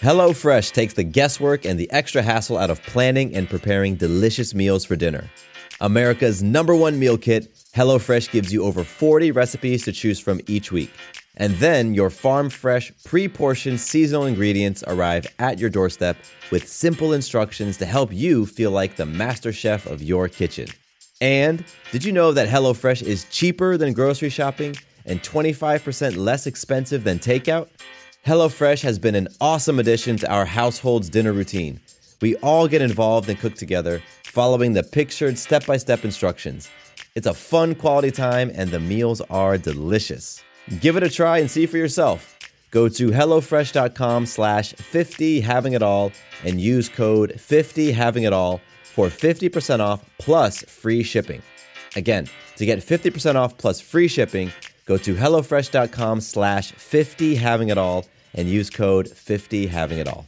HelloFresh takes the guesswork and the extra hassle out of planning and preparing delicious meals for dinner. America's #1 meal kit, HelloFresh gives you over 40 recipes to choose from each week. And then your farm-fresh, pre-portioned seasonal ingredients arrive at your doorstep with simple instructions to help you feel like the master chef of your kitchen. And did you know that HelloFresh is cheaper than grocery shopping and 25% less expensive than takeout? HelloFresh has been an awesome addition to our household's dinner routine. We all get involved and cook together, following the pictured step-by-step instructions. It's a fun quality time, and the meals are delicious. Give it a try and see for yourself. Go to HelloFresh.com/50havingitall and use code 50havingitall for 50% off plus free shipping. Again, to get 50% off plus free shipping, go to HelloFresh.com/50havingitall and use code 50havingitall.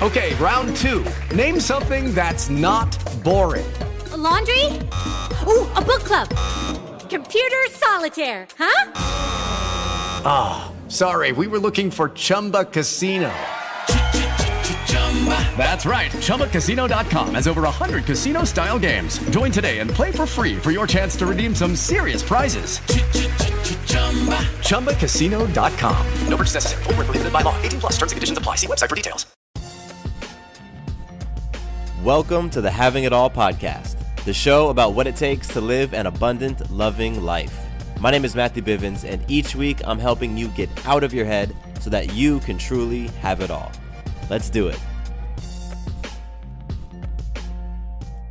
Okay, round two. Name something that's not boring. A laundry? Ooh, a book club. Computer solitaire, huh? Ah, sorry, we were looking for Chumba Casino. That's right, ChumbaCasino.com has over 100 casino-style games. Join today and play for free for your chance to redeem some serious prizes. ChumbaCasino.com. No purchase necessary. Void where prohibited by law. 18+ terms and conditions apply. See website for details. Welcome to the Having It All podcast, the show about what it takes to live an abundant, loving life. My name is Matthew Bivens, and each week I'm helping you get out of your head so that you can truly have it all. Let's do it.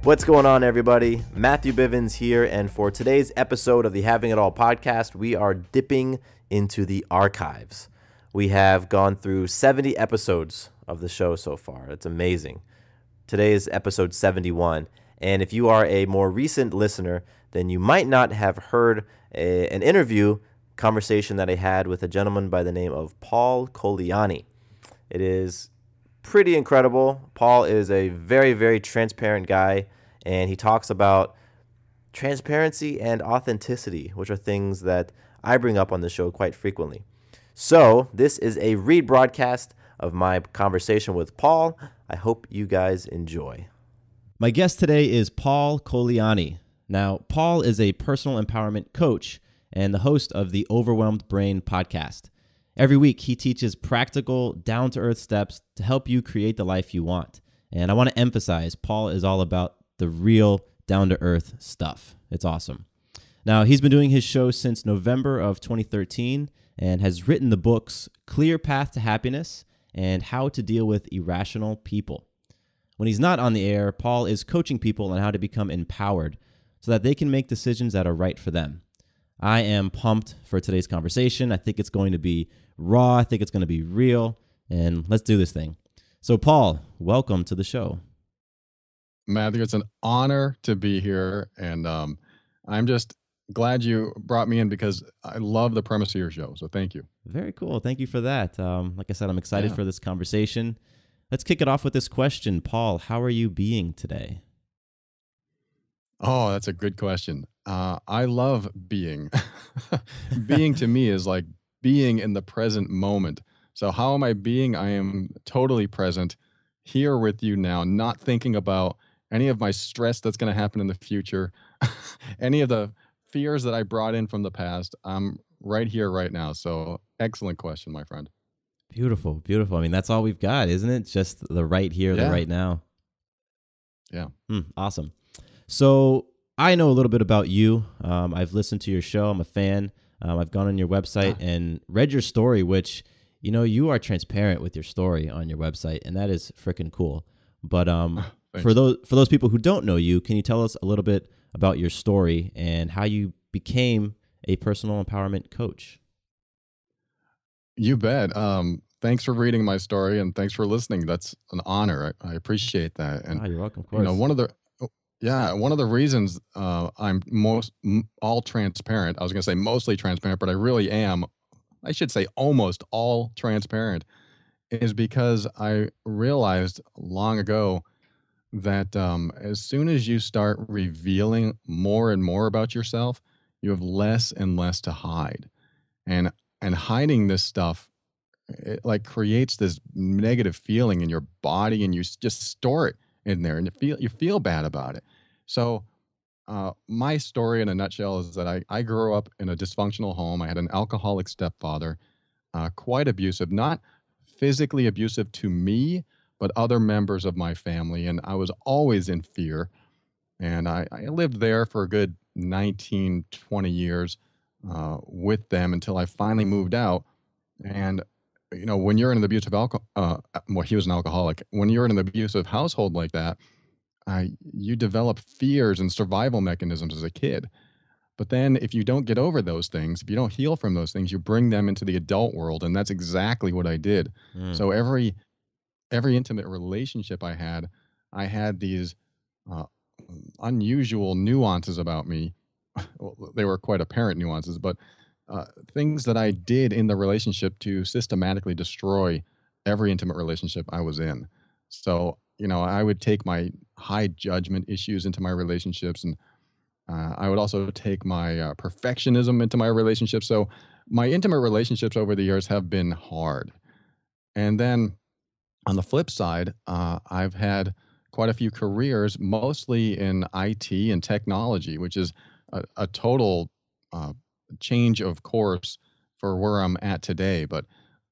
What's going on, everybody? Matthew Bivens here, and for today's episode of the Having It All podcast, we are dipping into the archives. We have gone through 70 episodes of the show so far. It's amazing. Today is episode 71, and if you are a more recent listener, then you might not have heard an interview conversation that I had with a gentleman by the name of Paul Colaianni. It is pretty incredible. Paul is a very, very transparent guy, and he talks about transparency and authenticity, which are things that I bring up on the show quite frequently. So this is a rebroadcast of my conversation with Paul. I hope you guys enjoy. My guest today is Paul Colaianni. Now, Paul is a personal empowerment coach and the host of the Overwhelmed Brain podcast. Every week, he teaches practical, down-to-earth steps to help you create the life you want. And I want to emphasize, Paul is all about the real down-to-earth stuff. It's awesome. Now, he's been doing his show since November of 2013 and has written the books Clear Path to Happiness and How to Deal with Irrational People. When he's not on the air, Paul is coaching people on how to become empowered so that they can make decisions that are right for them. I am pumped for today's conversation. I think it's going to be raw. I think it's going to be real. And let's do this thing. So, Paul, welcome to the show. Matthew, it's an honor to be here. And I'm just glad you brought me in because I love the premise of your show. So thank you. Very cool. Thank you for that. Like I said, I'm excited for this conversation. Let's kick it off with this question. Paul, how are you being today? Oh, that's a good question. I love being. Being to me is like being in the present moment. So how am I being? I am totally present here with you now, not thinking about any of my stress that's going to happen in the future, any of the fears that I brought in from the past. I'm right here, right now. So excellent question, my friend. Beautiful, beautiful. I mean, that's all we've got, isn't it? Just the right here, the right now. Yeah. Awesome. So I know a little bit about you. I've listened to your show. I'm a fan. I've gone on your website and read your story, which, you know, you are transparent with your story on your website, and that is freaking cool. But for those people who don't know you, can you tell us a little bit about your story and how you became a personal empowerment coach? You bet. Thanks for reading my story and thanks for listening. That's an honor. I appreciate that. And you're welcome. Of course. you know, one of the reasons I'm all transparent. I was going to say mostly transparent, but I really am. I should say almost all transparent, is because I realized long ago that as soon as you start revealing more and more about yourself, you have less and less to hide. And hiding this stuff it like creates this negative feeling in your body, and you just store it in there, and you feel bad about it. So my story in a nutshell is that I grew up in a dysfunctional home. I had an alcoholic stepfather, quite abusive, not physically abusive to me, but other members of my family. And I was always in fear. And I lived there for a good 19, 20 years with them until I finally moved out. And, when you're in an abusive well, he was an alcoholic. When you're in an abusive household like that, you develop fears and survival mechanisms as a kid. But then if you don't get over those things, if you don't heal from those things, you bring them into the adult world. And that's exactly what I did. Mm. So every intimate relationship I had these uh, unusual nuances about me. Well, they were quite apparent nuances, but things that I did in the relationship to systematically destroy every intimate relationship I was in. So, I would take my high judgment issues into my relationships, and I would also take my perfectionism into my relationships. So, my intimate relationships over the years have been hard. And then on the flip side, I've had quite a few careers, mostly in IT and technology, which is a total uh, change of course for where I'm at today. But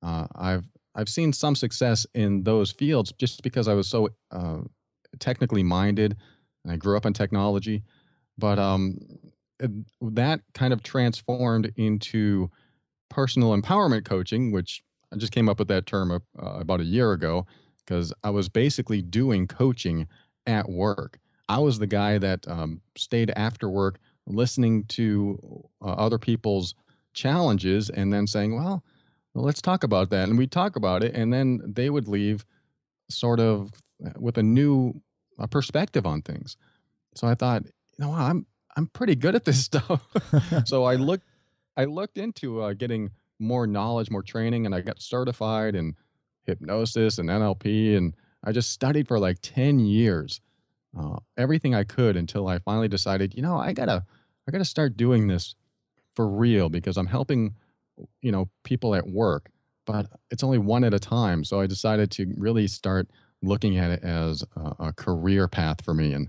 I've seen some success in those fields just because I was so technically minded, and I grew up in technology. But it- that kind of transformed into personal empowerment coaching, which I just came up with that term about a year ago because I was basically doing coaching at work. I was the guy that stayed after work listening to other people's challenges and then saying, well, let's talk about that. And we'd talk about it. And then they would leave sort of with a new perspective on things. So I thought, I'm pretty good at this stuff. So I looked into getting more knowledge, more training, and I got certified in hypnosis and NLP, and I just studied for like 10 years, everything I could until I finally decided, I gotta start doing this for real because I'm helping, people at work, but it's only one at a time. So I decided to really start looking at it as a career path for me, and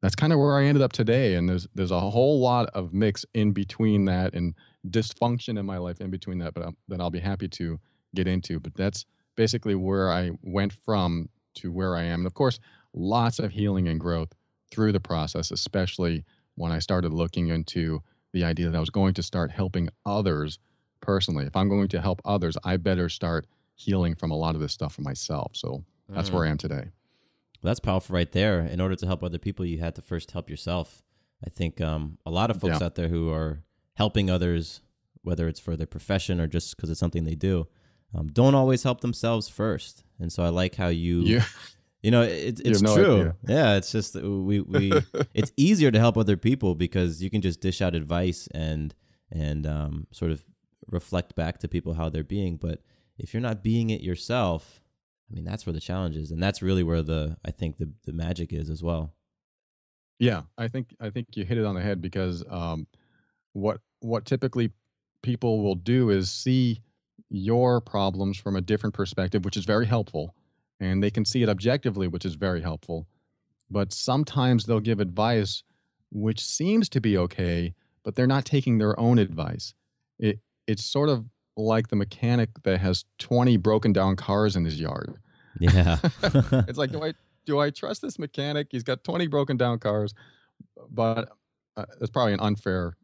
that's kind of where I ended up today. And there's a whole lot of mix in between that and dysfunction in my life in between that, but that I'll be happy to get into. But that's basically where I went from to where I am. And of course, lots of healing and growth through the process, especially when I started looking into the idea that I was going to start helping others personally. If I'm going to help others, I better start healing from a lot of this stuff for myself. So that's where I am today. Well, that's powerful right there. In order to help other people, you had to first help yourself. I think a lot of folks out there who are helping others, whether it's for their profession or just because it's something they do, don't always help themselves first. And so I like how it's no true. idea. Yeah, it's just we it's easier to help other people because you can just dish out advice and sort of reflect back to people how they're being. But if you're not being it yourself, I mean, that's where the challenge is, and that's really where I think the magic is as well. Yeah, I think you hit it on the head because what typically people will do is see your problems from a different perspective, which is very helpful, and they can see it objectively, which is very helpful. But sometimes they'll give advice which seems to be okay, but they're not taking their own advice. It's sort of like the mechanic that has 20 broken down cars in his yard. Yeah. It's like, do I trust this mechanic? He's got 20 broken down cars, but it's probably an unfair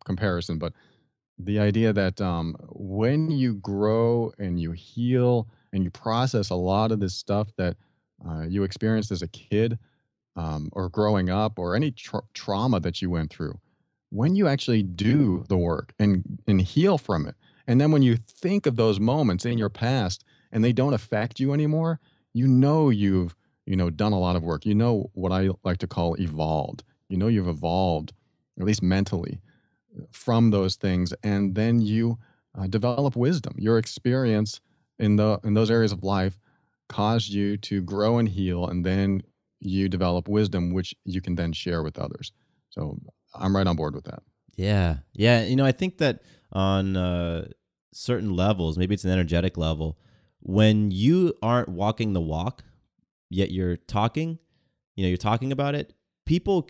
comparison. But the idea that when you grow and you heal and you process a lot of this stuff that you experienced as a kid or growing up or any trauma that you went through, when you actually do the work and heal from it, and then when you think of those moments in your past and they don't affect you anymore, you've done a lot of work. What I like to call evolved. You've evolved, at least mentally, from those things, and then you develop wisdom. Your experience in those areas of life caused you to grow and heal, and then you develop wisdom, which you can then share with others. So I'm right on board with that. Yeah. I think that on certain levels, maybe it's an energetic level, when you aren't walking the walk, yet you're talking, you're talking about it, people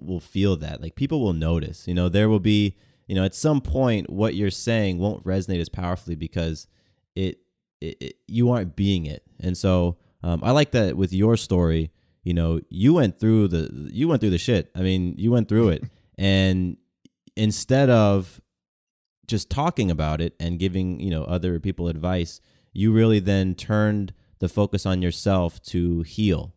will feel that. Like, people will notice, there will be, at some point what you're saying won't resonate as powerfully because you aren't being it. And so I like that with your story, you went through the shit. I mean, you went through it. And instead of just talking about it and giving, other people advice, you really then turned the focus on yourself to heal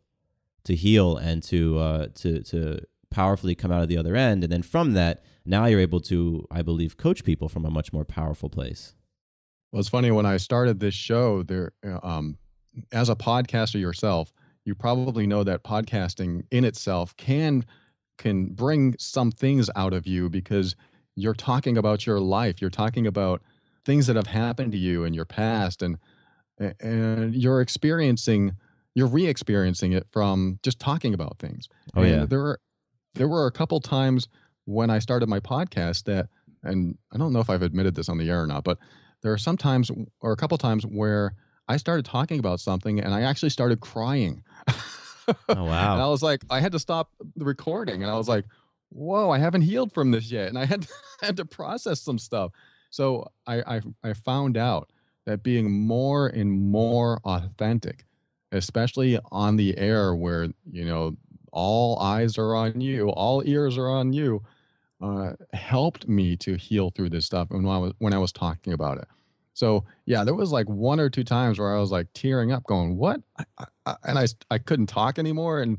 and to powerfully come out of the other end. And then from that, now you're able to, I believe, coach people from a much more powerful place. Well, it's funny, when I started this show, as a podcaster yourself, you probably know that podcasting in itself can bring some things out of you, because you're talking about your life. You're talking about things that have happened to you in your past, and you're re-experiencing it from just talking about things. Oh, yeah. There were a couple times when I started my podcast that, and I don't know if I've admitted this on the air or not, but there are some times, or a couple times, where I started talking about something and I actually started crying. Oh, wow. And I was like, I had to stop the recording, and I was like, whoa, I haven't healed from this yet. And I had to process some stuff. So I found out that being more and more authentic, especially on the air where, all eyes are on you, all ears are on you, helped me to heal through this stuff when I was talking about it. So yeah, there was like one or two times where I was like tearing up going, what? I couldn't talk anymore. And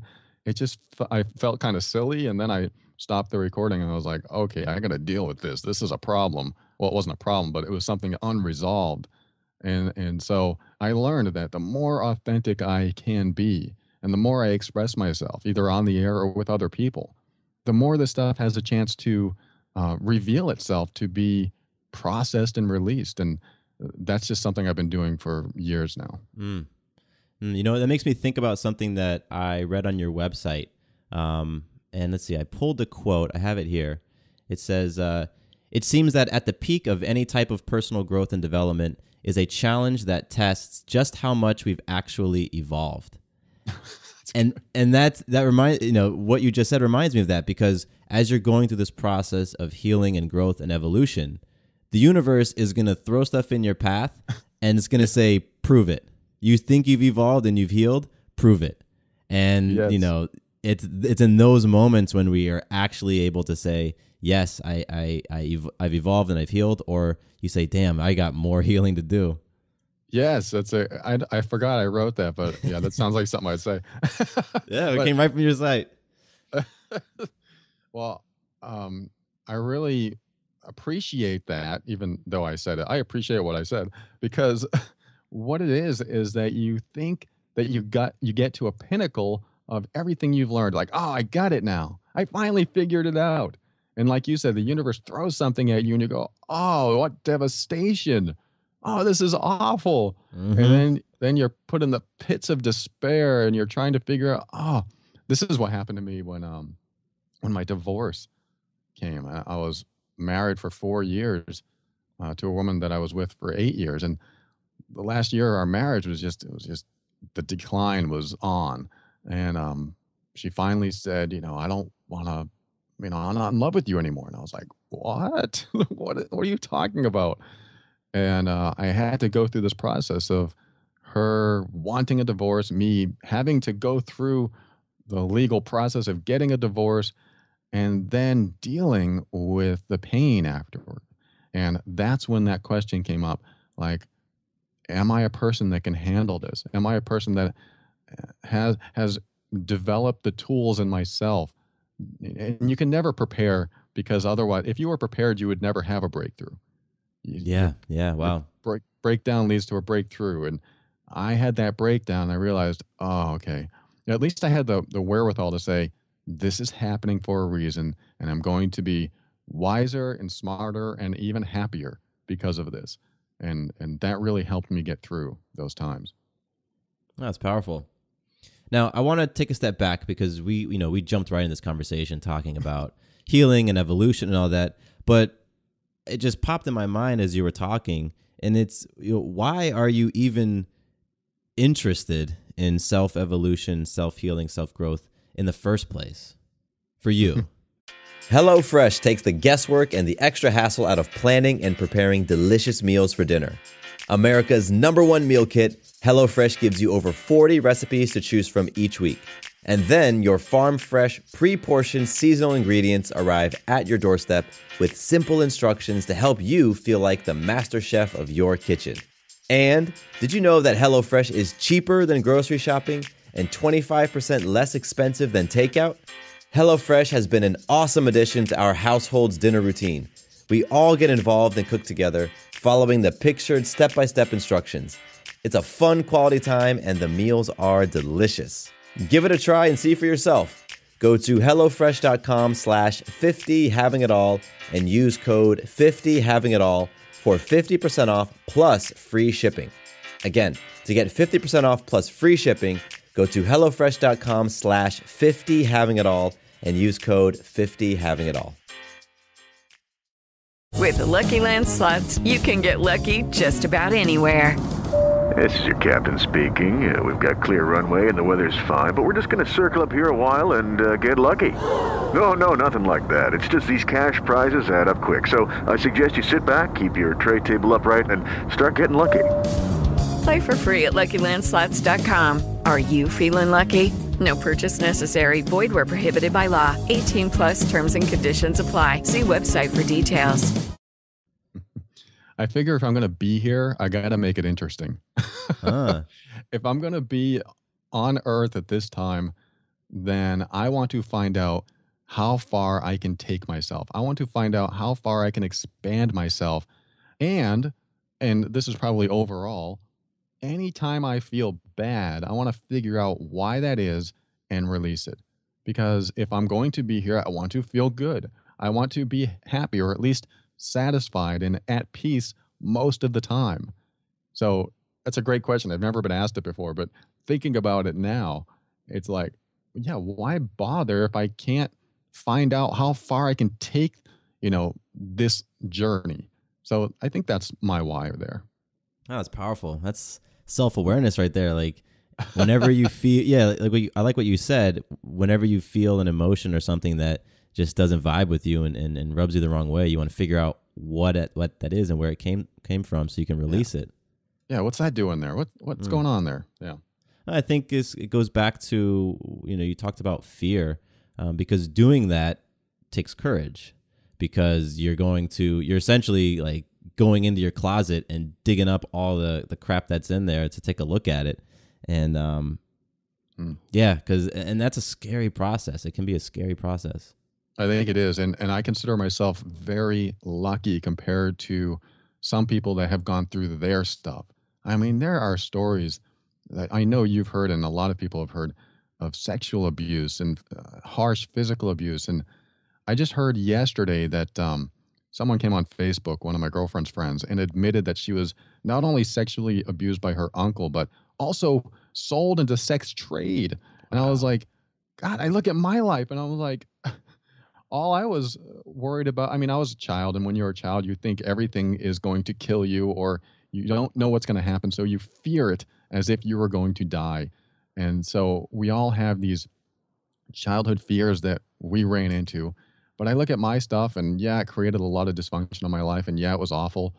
I felt kind of silly. And then I stopped the recording and I was like, okay, I got to deal with this. This is a problem. Well, it wasn't a problem, but it was something unresolved. And so I learned that the more authentic I can be, and the more I express myself, either on the air or with other people, the more this stuff has a chance to reveal itself, to be processed and released. And that's just something I've been doing for years now. That makes me think about something that I read on your website. And let's see, I pulled the quote. I have it here. It says, it seems that at the peak of any type of personal growth and development is a challenge that tests just how much we've actually evolved. And that reminds, what you just said reminds me of that, because as you're going through this process of healing and growth and evolution, the universe is going to throw stuff in your path and it's going to say, prove it. You think you've evolved and you've healed, prove it. And, yes. It's in those moments when we are actually able to say, yes, I've evolved and I've healed, or you say, damn, I got more healing to do. Yes, I forgot I wrote that, but yeah, that sounds like something I'd say. Yeah, it came right from your site. Well, I really appreciate that, even though I said it. I appreciate what I said, because what it is that you think that you get to a pinnacle of everything you've learned. Like, oh, I got it now. I finally figured it out. And like you said, the universe throws something at you and you go, oh, what devastation. Oh, this is awful. Mm-hmm. And then you're put in the pits of despair and you're trying to figure out, oh, this is what happened to me when my divorce came. I was married for 4 years to a woman that I was with for 8 years. And the last year of our marriage was just the decline was on. And she finally said, I don't want to, I'm not in love with you anymore. And I was like, what? What are you talking about? And I had to go through this process of her wanting a divorce, me having to go through the legal process of getting a divorce, and then dealing with the pain afterward. And that's when that question came up. Like, am I a person that can handle this? Am I a person that has developed the tools in myself? And you can never prepare, because otherwise, if you were prepared, you would never have a breakthrough. Yeah. Wow. Breakdown leads to a breakthrough. And I had that breakdown. I realized, oh, okay. At least I had the wherewithal to say, this is happening for a reason, and I'm going to be wiser and smarter and even happier because of this. And that really helped me get through those times. That's powerful. Now, I want to take a step back, because we jumped right in this conversation talking about healing and evolution and all that. But it just popped in my mind as you were talking, and it's, why are you even interested in self-evolution, self-healing, self-growth in the first place for you? HelloFresh takes the guesswork and the extra hassle out of planning and preparing delicious meals for dinner. America's #1 meal kit, HelloFresh gives you over 40 recipes to choose from each week. And then your farm-fresh, pre-portioned seasonal ingredients arrive at your doorstep with simple instructions to help you feel like the master chef of your kitchen. And did you know that HelloFresh is cheaper than grocery shopping and 25% less expensive than takeout? HelloFresh has been an awesome addition to our household's dinner routine. We all get involved and cook together, following the pictured step-by-step instructions. It's a fun quality time, and the meals are delicious. Give it a try and see for yourself. Go to HelloFresh.com/50havingitall and use code 50havingitall for 50% off plus free shipping. Again, to get 50% off plus free shipping, go to HelloFresh.com/50havingitall and use code 50havingitall. With the Lucky Land Slots, you can get lucky just about anywhere. This is your captain speaking. We've got clear runway and the weather's fine, but we're just going to circle up here a while and get lucky. No, nothing like that. It's just these cash prizes add up quick. So I suggest you sit back, keep your tray table upright, and start getting lucky. Play for free at LuckyLandSlots.com. Are you feeling lucky? No purchase necessary. Void where prohibited by law. 18+ terms and conditions apply. See website for details. I figure if I'm going to be here, I got to make it interesting. If I'm going to be on Earth at this time, then I want to find out how far I can take myself. I want to find out how far I can expand myself. And this is probably overall, anytime I feel bad, I want to figure out why that is and release it. Because if I'm going to be here, I want to feel good. I want to be happy, or at least satisfied and at peace most of the time. So that's a great question. I've never been asked it before, but thinking about it now, it's like, yeah, why bother if I can't find out how far I can take, this journey? So I think that's my why there. Oh, that's powerful. That's self-awareness right there. Like, whenever you feel, I like what you said, whenever you feel an emotion or something that just doesn't vibe with you and rubs you the wrong way, you want to figure out what that is and where it came from so you can release it. Yeah, what's that doing there? What's going on there? Yeah. I think it goes back to, you talked about fear, because doing that takes courage, because you're essentially like going into your closet and digging up all the crap that's in there to take a look at it. And and that's a scary process. It can be a scary process. I think it is. And I consider myself very lucky compared to some people that have gone through their stuff. I mean, there are stories that I know you've heard and a lot of people have heard of sexual abuse and harsh physical abuse. And I just heard yesterday that someone came on Facebook, one of my girlfriend's friends, and admitted that she was not only sexually abused by her uncle, but also sold into sex trade. And I was like, God, I look at my life and I was like, all I was worried about, I was a child, and when you're a child, you think everything is going to kill you or you don't know what's going to happen, so you fear it as if you were going to die. And so we all have these childhood fears that we ran into. But I look at my stuff and it created a lot of dysfunction in my life, and it was awful.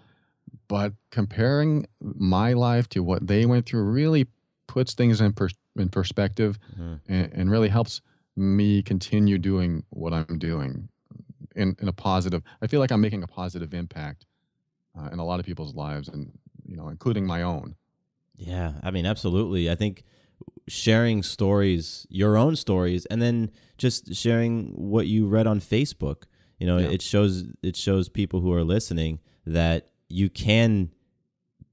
But comparing my life to what they went through really puts things in perspective and really helps me continue doing what I'm doing in a positive. I feel like I'm making a positive impact in a lot of people's lives, and including my own. Yeah, absolutely. I think sharing stories, your own stories, and then just sharing what you read on Facebook, it shows people who are listening that you can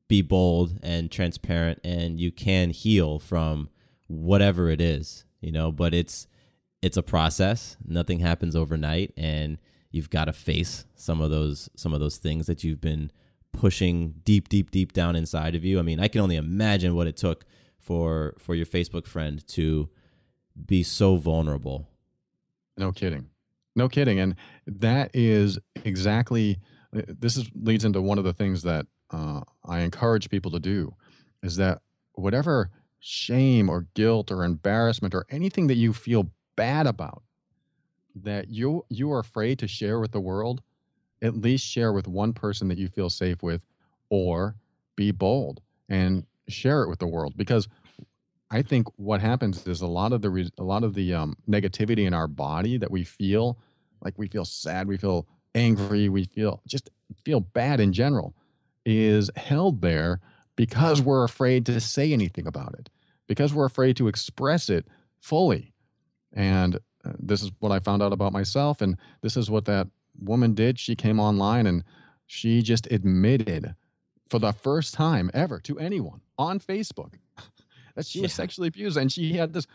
be bold and transparent, and you can heal from whatever it is, but it's a process. Nothing happens overnight, and you've got to face some of those things that you've been pushing deep down inside of you. I can only imagine what it took for your Facebook friend to be so vulnerable. No kidding. And that is exactly leads into one of the things that I encourage people to do, is that whatever shame or guilt or embarrassment or anything that you feel bad about that you are afraid to share with the world, at least share with one person that you feel safe with, or be bold and share it with the world. Because I think what happens is a lot of the negativity in our body that we feel, like we feel sad, we feel angry, we feel bad in general, is held there because we're afraid to say anything about it, because we're afraid to express it fully. And this is what I found out about myself, and this is what that woman did. She came online and she just admitted for the first time ever to anyone on Facebook that she was sexually abused, and she had this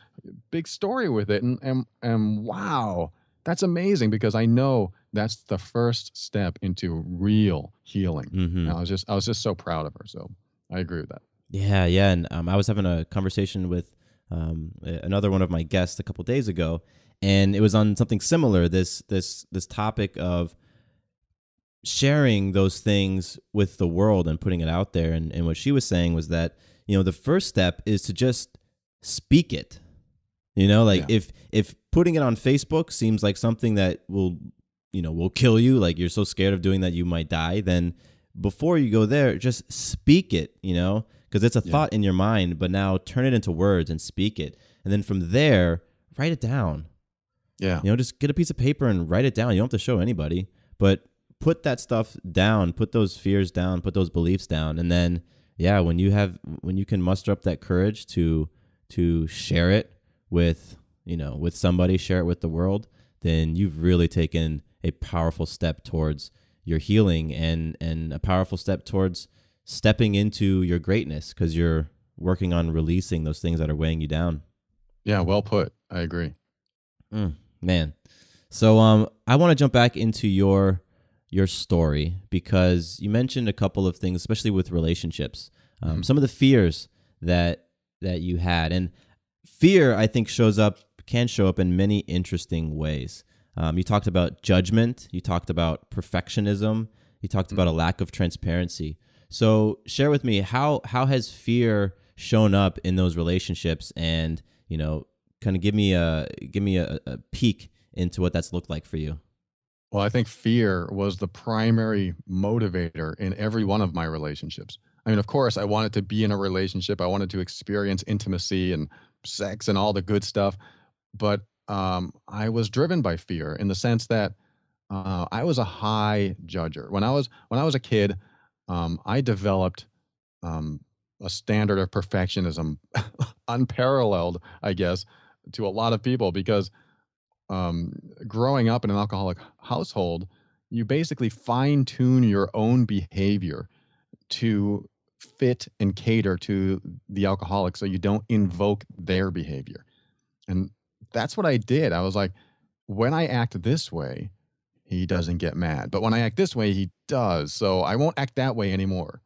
big story with it. And wow, that's amazing, because I know that's the first step into real healing. And I was just so proud of her. So I agree with that. Yeah. And I was having a conversation with another one of my guests a couple days ago, and it was on something similar. This topic of sharing those things with the world and putting it out there. And what she was saying was that, the first step is to just speak it. If putting it on Facebook seems like something that will kill you, like you're so scared of doing that you might die, then before you go there, just speak it, because it's a thought in your mind, but now turn it into words and speak it. And then from there, write it down. Yeah. Just get a piece of paper and write it down. You don't have to show anybody, but put that stuff down, put those fears down, put those beliefs down. And then, when you can muster up that courage to share it with somebody, share it with the world, then you've really taken a powerful step towards your healing and a powerful step towards stepping into your greatness, because you're working on releasing those things that are weighing you down. Yeah, well put. I agree. Man. So I want to jump back into your story, because you mentioned a couple of things, especially with relationships, some of the fears that you had. And fear, I think, can show up in many interesting ways. You talked about judgment, you talked about perfectionism, you talked about a lack of transparency. So share with me, how has fear shown up in those relationships, and kind of give me a peek into what that's looked like for you. Well, I think fear was the primary motivator in every one of my relationships. I mean, of course, I wanted to be in a relationship. I wanted to experience intimacy and sex and all the good stuff. But I was driven by fear in the sense that I was a high judger. When I was a kid, I developed a standard of perfectionism unparalleled, I guess, to a lot of people, because growing up in an alcoholic household, you basically fine-tune your own behavior to fit and cater to the alcoholic so you don't invoke their behavior. And that's what I did. I was like, when I act this way, he doesn't get mad. But when I act this way, he does. So I won't act that way anymore.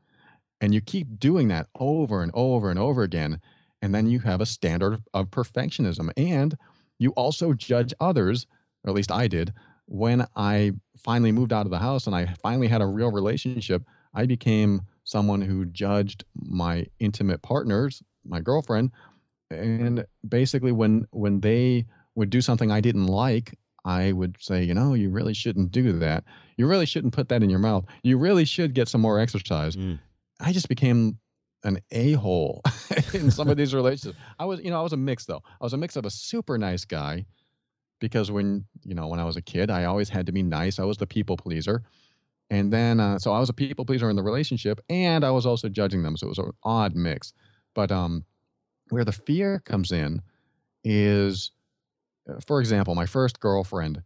And you keep doing that over and over and over again. And then you have a standard of perfectionism. And you also judge others, or at least I did. When I finally moved out of the house and I finally had a real relationship, I became someone who judged my intimate partners, my girlfriend. And basically when they would do something I didn't like, I would say, you really shouldn't do that. You really shouldn't put that in your mouth. You really should get some more exercise. I just became an a-hole in some of these relationships. I was a mix, though. I was a mix of a super nice guy, because when I was a kid, I always had to be nice. I was the people pleaser. And then, so I was a people pleaser in the relationship, and I was also judging them. So it was an odd mix. But where the fear comes in is, for example, my first girlfriend,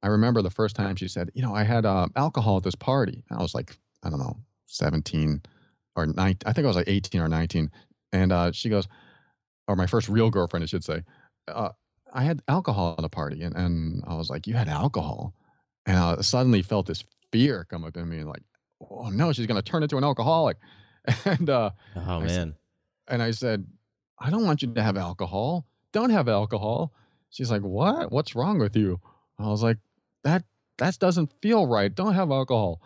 I remember the first time she said, I had alcohol at this party. And I was like, I don't know, 17 or 19. I think I was like 18 or 19. And she goes, or my first real girlfriend, I should say, I had alcohol at a party. And I was like, you had alcohol? And I suddenly felt this fear come up in me, like, oh no, she's going to turn into an alcoholic. And I said, I don't want you to have alcohol. Don't have alcohol. She's like, what? What's wrong with you? I was like, that doesn't feel right. Don't have alcohol.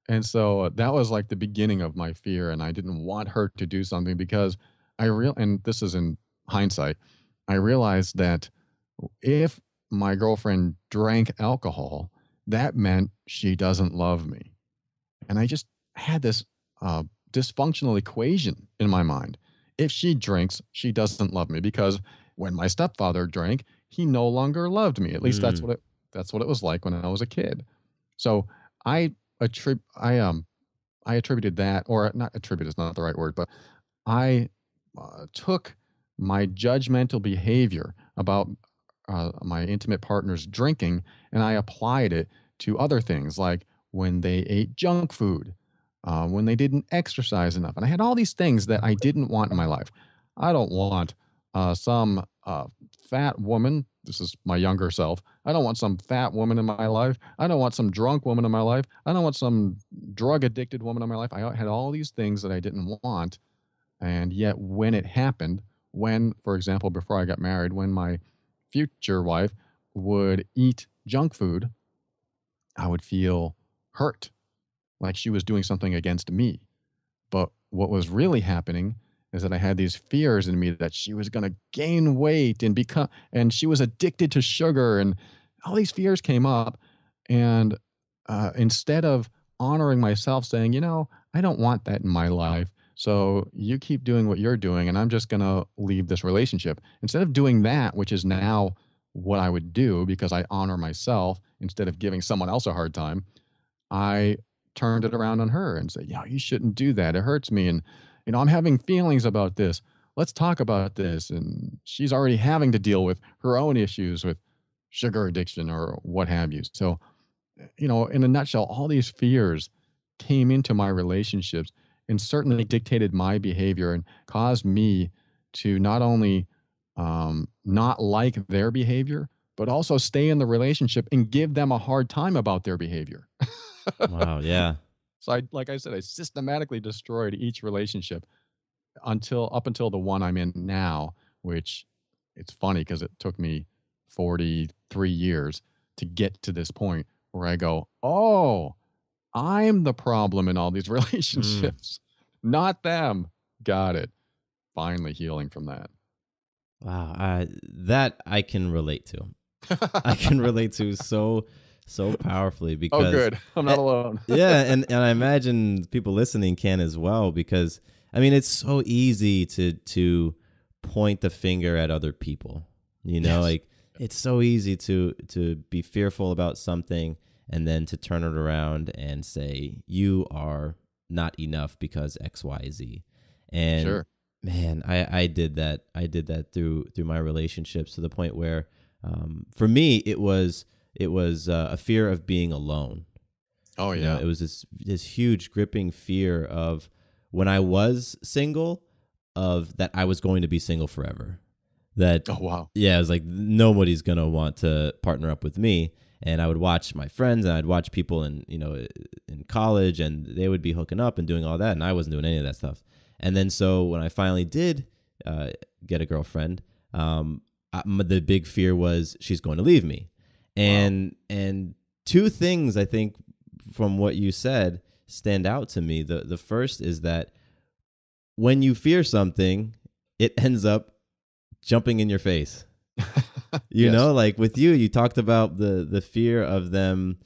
And so that was like the beginning of my fear. And I didn't want her to do something because and this is in hindsight, I realized that if my girlfriend drank alcohol, that meant she doesn't love me. And I just had this dysfunctional equation in my mind. If she drinks, she doesn't love me because when my stepfather drank, he no longer loved me. At least that's Mm. what it was like when I was a kid. So I I attributed that, or not attribute is not the right word, but I took my judgmental behavior about my intimate partner's drinking and I applied it to other things like when they ate junk food, when they didn't exercise enough. And I had all these things that I didn't want in my life. I don't want some fat woman. This is my younger self. I don't want some fat woman in my life. I don't want some drunk woman in my life. I don't want some drug addicted woman in my life. I had all these things that I didn't want. And yet, when it happened, for example, before I got married, when my future wife would eat junk food, I would feel hurt, like she was doing something against me. But what was really happening is that I had these fears in me that she was going to gain weight and she was addicted to sugar, and all these fears came up. And instead of honoring myself, saying, I don't want that in my life. So you keep doing what you're doing, and I'm just going to leave this relationship. Instead of doing that, which is now what I would do because I honor myself instead of giving someone else a hard time, I turned it around on her and said, you shouldn't do that. It hurts me. And, I'm having feelings about this. Let's talk about this. And she's already having to deal with her own issues with sugar addiction or what have you. So, in a nutshell, all these fears came into my relationships and certainly dictated my behavior and caused me to not only not like their behavior, but also stay in the relationship and give them a hard time about their behavior. Wow. Yeah. So like I said, I systematically destroyed each relationship up until the one I'm in now, which it's funny because it took me 43 years to get to this point where I go, oh, I'm the problem in all these relationships, not them. Got it. Finally healing from that. Wow. That I can relate to. I can relate to so powerfully because oh, good. I'm not alone. yeah, and I imagine people listening can as well, because I mean it's so easy to point the finger at other people. Yes. Like it's so easy to be fearful about something and then to turn it around and say you are not enough because X, Y, Z. And Sure. Man, I did that. I did that through my relationships, to the point where for me it was a fear of being alone. Oh yeah. It was this huge gripping fear of when I was single, of that I was going to be single forever. That Oh wow. yeah, it was like nobody's gonna want to partner up with me. And I would watch my friends, and I'd watch people in college, and they would be hooking up and doing all that, and I wasn't doing any of that stuff. And then so when I finally did get a girlfriend, the big fear was she's going to leave me. And two things I think from what you said stand out to me. The first is that when you fear something, it ends up jumping in your face. You Yes. know, like with you talked about the fear of them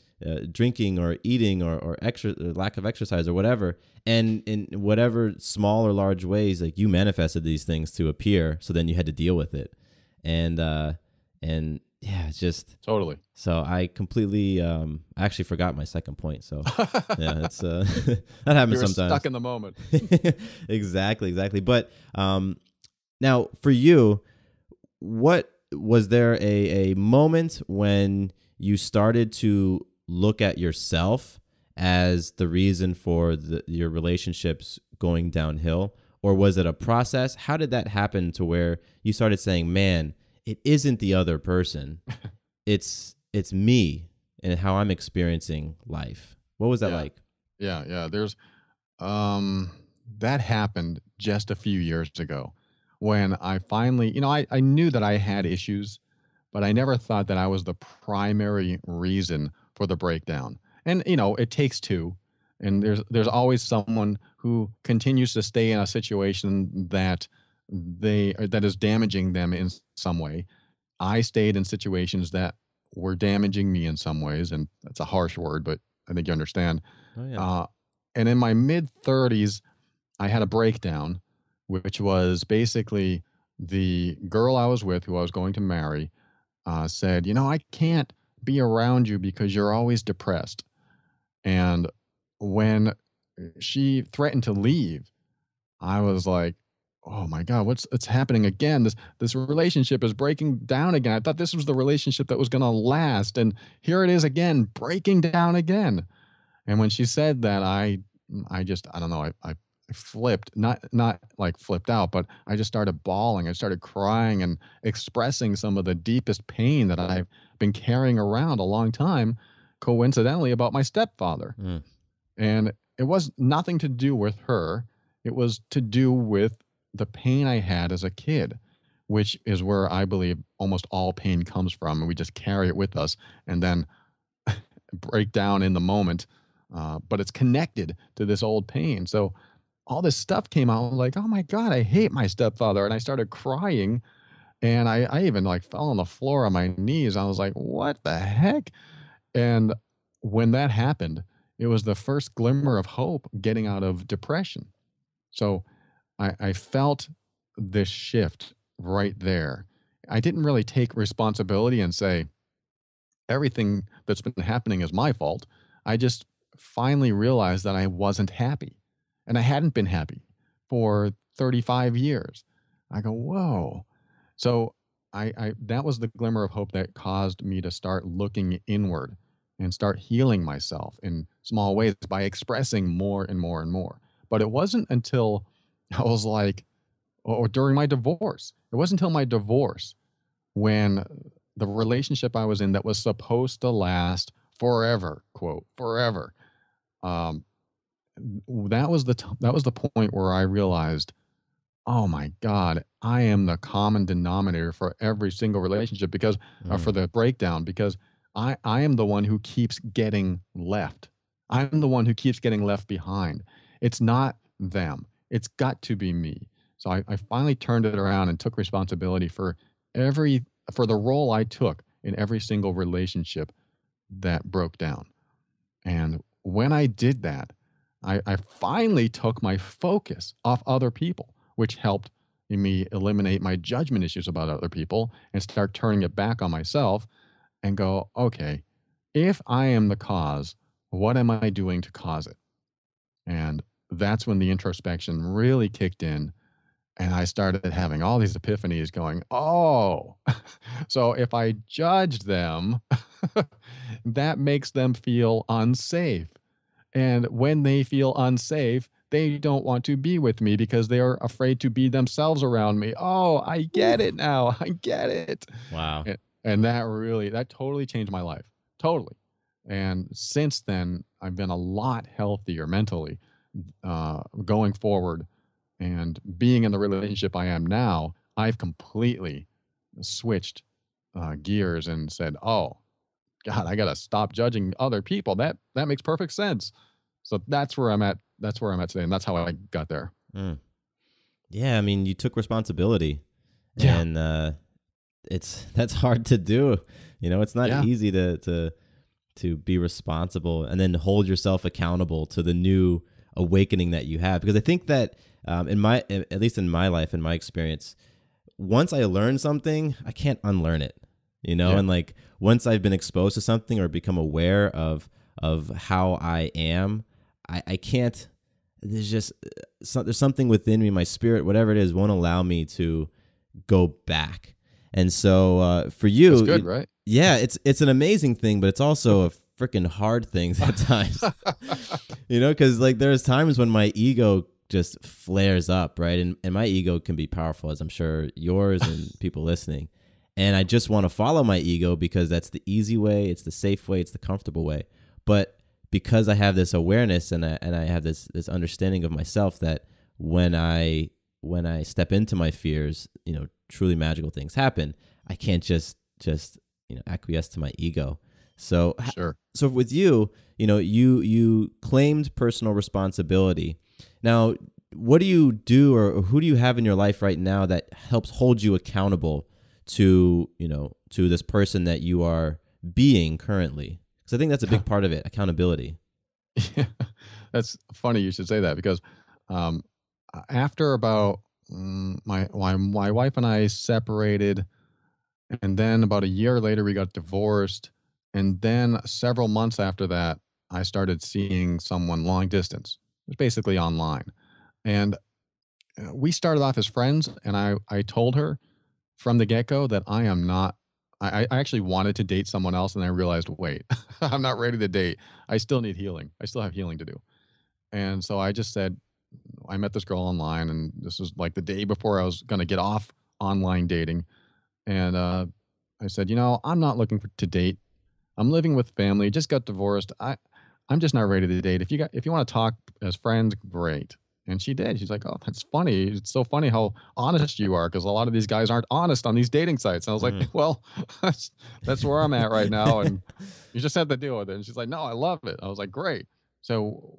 drinking or eating or lack of exercise or whatever. And in whatever small or large ways, like you manifested these things to appear. So then you had to deal with it. And yeah, it's just Totally. so I completely actually forgot my second point. So yeah, it's that happens You're sometimes. stuck in the moment. Exactly. But now for you, what was there a moment when you started to look at yourself as the reason for your relationships going downhill? Or was it a process? How did that happen to where you started saying, man, it isn't the other person, it's me and how I'm experiencing life? What was that Yeah. like? Yeah. There's that happened just a few years ago when I finally, I knew that I had issues, but I never thought that I was the primary reason for the breakdown. And, it takes two. And there's always someone who continues to stay in a situation that is damaging them in some way. I stayed in situations that were damaging me in some ways, and that's a harsh word, but I think you understand. Oh, yeah. And in my mid-30s, I had a breakdown, which was basically the girl I was with, who I was going to marry, said, I can't be around you because you're always depressed. And when she threatened to leave, I was like, oh my God, what's happening again? This relationship is breaking down again. I thought this was the relationship that was going to last. And here it is again, breaking down again. And when she said that, I don't know, I flipped, not like flipped out, but I just started bawling. I started crying and expressing some of the deepest pain that I've been carrying around a long time, coincidentally, about my stepfather. Mm. And it was nothing to do with her. It was to do with the pain I had as a kid, which is where I believe almost all pain comes from. And we just carry it with us and then break down in the moment. But it's connected to this old pain. So all this stuff came out. I was like, oh my God, I hate my stepfather. And I started crying. And I even like fell on the floor on my knees. I was like, what the heck? And when that happened, it was the first glimmer of hope getting out of depression. So I felt this shift right there. I didn't really take responsibility and say, everything that's been happening is my fault. I just finally realized that I wasn't happy. And I hadn't been happy for 35 years. I go, whoa. So I that was the glimmer of hope that caused me to start looking inward and start healing myself in small ways by expressing more and more and more. But it wasn't until I was like, or during my divorce, it wasn't until my divorce when the relationship I was in that was supposed to last forever, quote, forever. That was the point where I realized, oh my God, I am the common denominator for every single relationship because for the breakdown, because I am the one who keeps getting left. I'm the one who keeps getting left behind. It's not them. It's got to be me. So I finally turned it around and took responsibility for the role I took in every single relationship that broke down. And when I did that, I finally took my focus off other people, which helped me eliminate my judgment issues about other people and start turning it back on myself and go, okay, if I am the cause, what am I doing to cause it? And that's when the introspection really kicked in. And I started having all these epiphanies going, oh, so if I judge them, that makes them feel unsafe. And when they feel unsafe, they don't want to be with me because they are afraid to be themselves around me. Oh, I get it now. I get it. Wow. And that totally changed my life. Totally. And since then, I've been a lot healthier mentally going forward. And being in the relationship I am now, I've completely switched gears and said, oh, God, I got to stop judging other people. That makes perfect sense. So that's where I'm at. That's where I'm at today. And that's how I got there. Mm. Yeah. I mean, you took responsibility Yeah. and that's hard to do. It's not easy to be responsible and then hold yourself accountable to the new awakening that you have. Because I think that at least in my life, in my experience, once I learn something, I can't unlearn it, and like once I've been exposed to something or become aware of how I am, I can't, there's something within me, my spirit, whatever it is, won't allow me to go back. And so for you, that's good, right? Yeah, it's an amazing thing, but it's also a freaking hard thing at times, because like there's times when my ego just flares up, right? And my ego can be powerful, as I'm sure yours and people listening. And I just want to follow my ego because that's the easy way, it's the safe way, it's the comfortable way. But because I have this awareness and I have this understanding of myself that when I step into my fears, truly magical things happen. I can't just acquiesce to my ego. So, Sure. so with you, you claimed personal responsibility. Now, what do you do, or who do you have in your life right now that helps hold you accountable to, to this person that you are being currently? Because I think that's a big part of it, accountability. Yeah, that's funny you should say that, because um, after about my wife and I separated, and then about a year later we got divorced, and then several months after that I started seeing someone long distance. It was basically online, and we started off as friends, and I told her from the get go that I am not. I actually wanted to date someone else, and I realized, wait, I'm not ready to date. I still need healing. I still have healing to do. And so I just said, I met this girl online, and this was like the day before I was going to get off online dating. And I said, I'm not looking to date. I'm living with family. Just got divorced. I'm just not ready to date. If you want to talk as friends, great. And she did. She's like, oh, that's funny. It's so funny how honest you are, because a lot of these guys aren't honest on these dating sites. And I was like, well, that's where I'm at right now. And you just have to deal with it. And she's like, no, I love it. I was like, great. So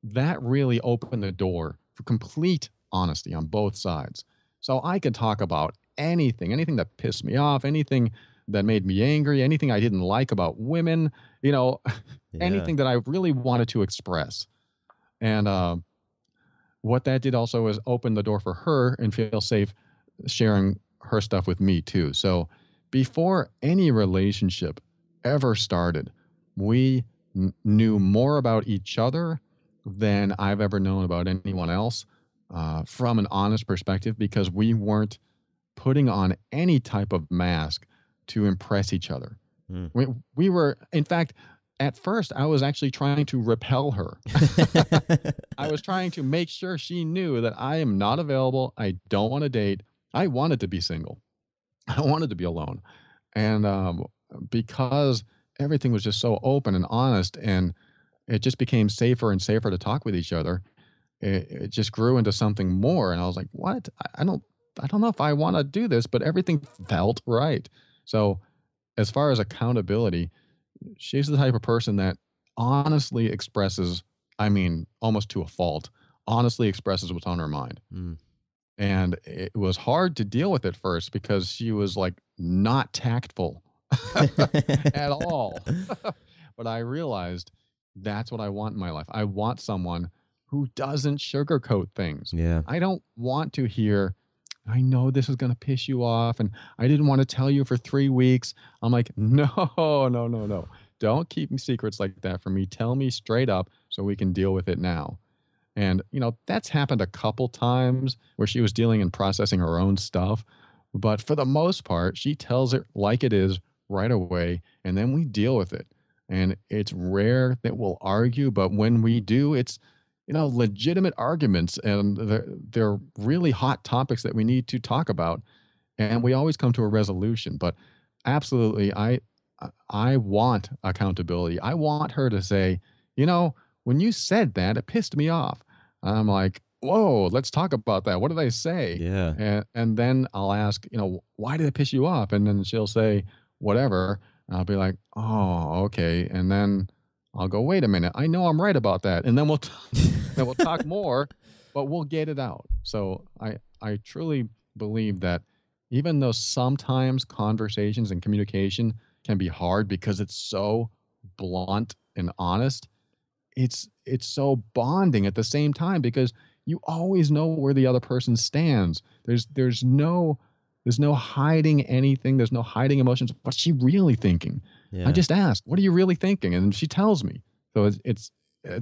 that really opened the door for complete honesty on both sides. So I could talk about anything that pissed me off, anything that made me angry, anything I didn't like about women, anything that I really wanted to express. And what that did also was open the door for her and feel safe sharing her stuff with me too. So before any relationship ever started, we knew more about each other than I've ever known about anyone else, from an honest perspective, because we weren't putting on any type of mask to impress each other. We were, in fact, at first, I was actually trying to repel her. I was trying to make sure she knew that I am not available. I don't want to date. I wanted to be single. I wanted to be alone. And because everything was just so open and honest, and it just became safer and safer to talk with each other, it just grew into something more. And I was like, what? I don't know if I want to do this, but everything felt right. So as far as accountability, she's the type of person that honestly expresses, almost to a fault, honestly expresses what's on her mind. And it was hard to deal with at first, because she was like not tactful at all. But I realized that's what I want in my life. I want someone who doesn't sugarcoat things. Yeah. I don't want to hear, I know this is going to piss you off, and I didn't want to tell you for 3 weeks. I'm like, no. Don't keep me secrets like that from me. Tell me straight up so we can deal with it now. And, that's happened a couple times where she was dealing and processing her own stuff. But for the most part, she tells it like it is right away, and then we deal with it. And it's rare that we'll argue, but when we do, it's, legitimate arguments, and they're really hot topics that we need to talk about. And we always come to a resolution. But absolutely, I want accountability. I want her to say, when you said that, it pissed me off. I'm like, whoa, let's talk about that. What did I say? Yeah. And then I'll ask, why did it piss you off? And then she'll say, whatever. And I'll be like, oh, okay. And then I'll go, wait a minute. I know I'm right about that. And then we'll talk more, but we'll get it out. So I truly believe that even though sometimes conversations and communication can be hard because it's so blunt and honest, it's so bonding at the same time, because you always know where the other person stands. There's no hiding anything. There's no hiding emotions. What's she really thinking? Yeah. I just ask, what are you really thinking? And she tells me. So it's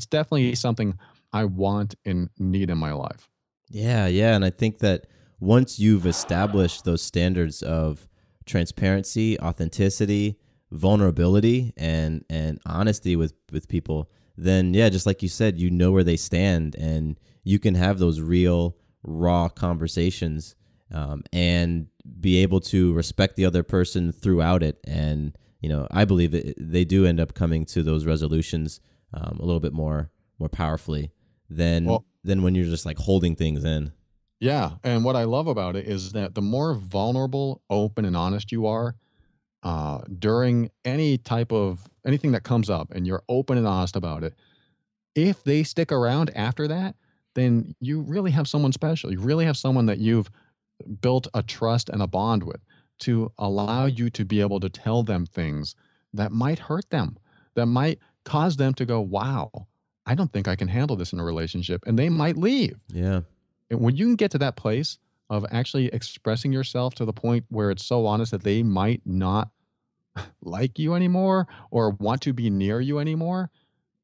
definitely something I want and need in my life. Yeah. And I think that once you've established those standards of transparency, authenticity, vulnerability, and honesty with people, then just like you said, you know where they stand, and you can have those real, raw conversations, and be able to respect the other person throughout it. And I believe that they do end up coming to those resolutions a little bit more powerfully than when you're just like holding things in. Yeah, and what I love about it is that the more vulnerable, open, and honest you are, during anything that comes up and you're open and honest about it, if they stick around after that, then you really have someone special. You really have someone that you've built a trust and a bond with to allow you to be able to tell them things that might hurt them, that might cause them to go, wow, I don't think I can handle this in a relationship. And they might leave. Yeah. And when you can get to that place of actually expressing yourself to the point where it's so honest that they might not like you anymore or want to be near you anymore,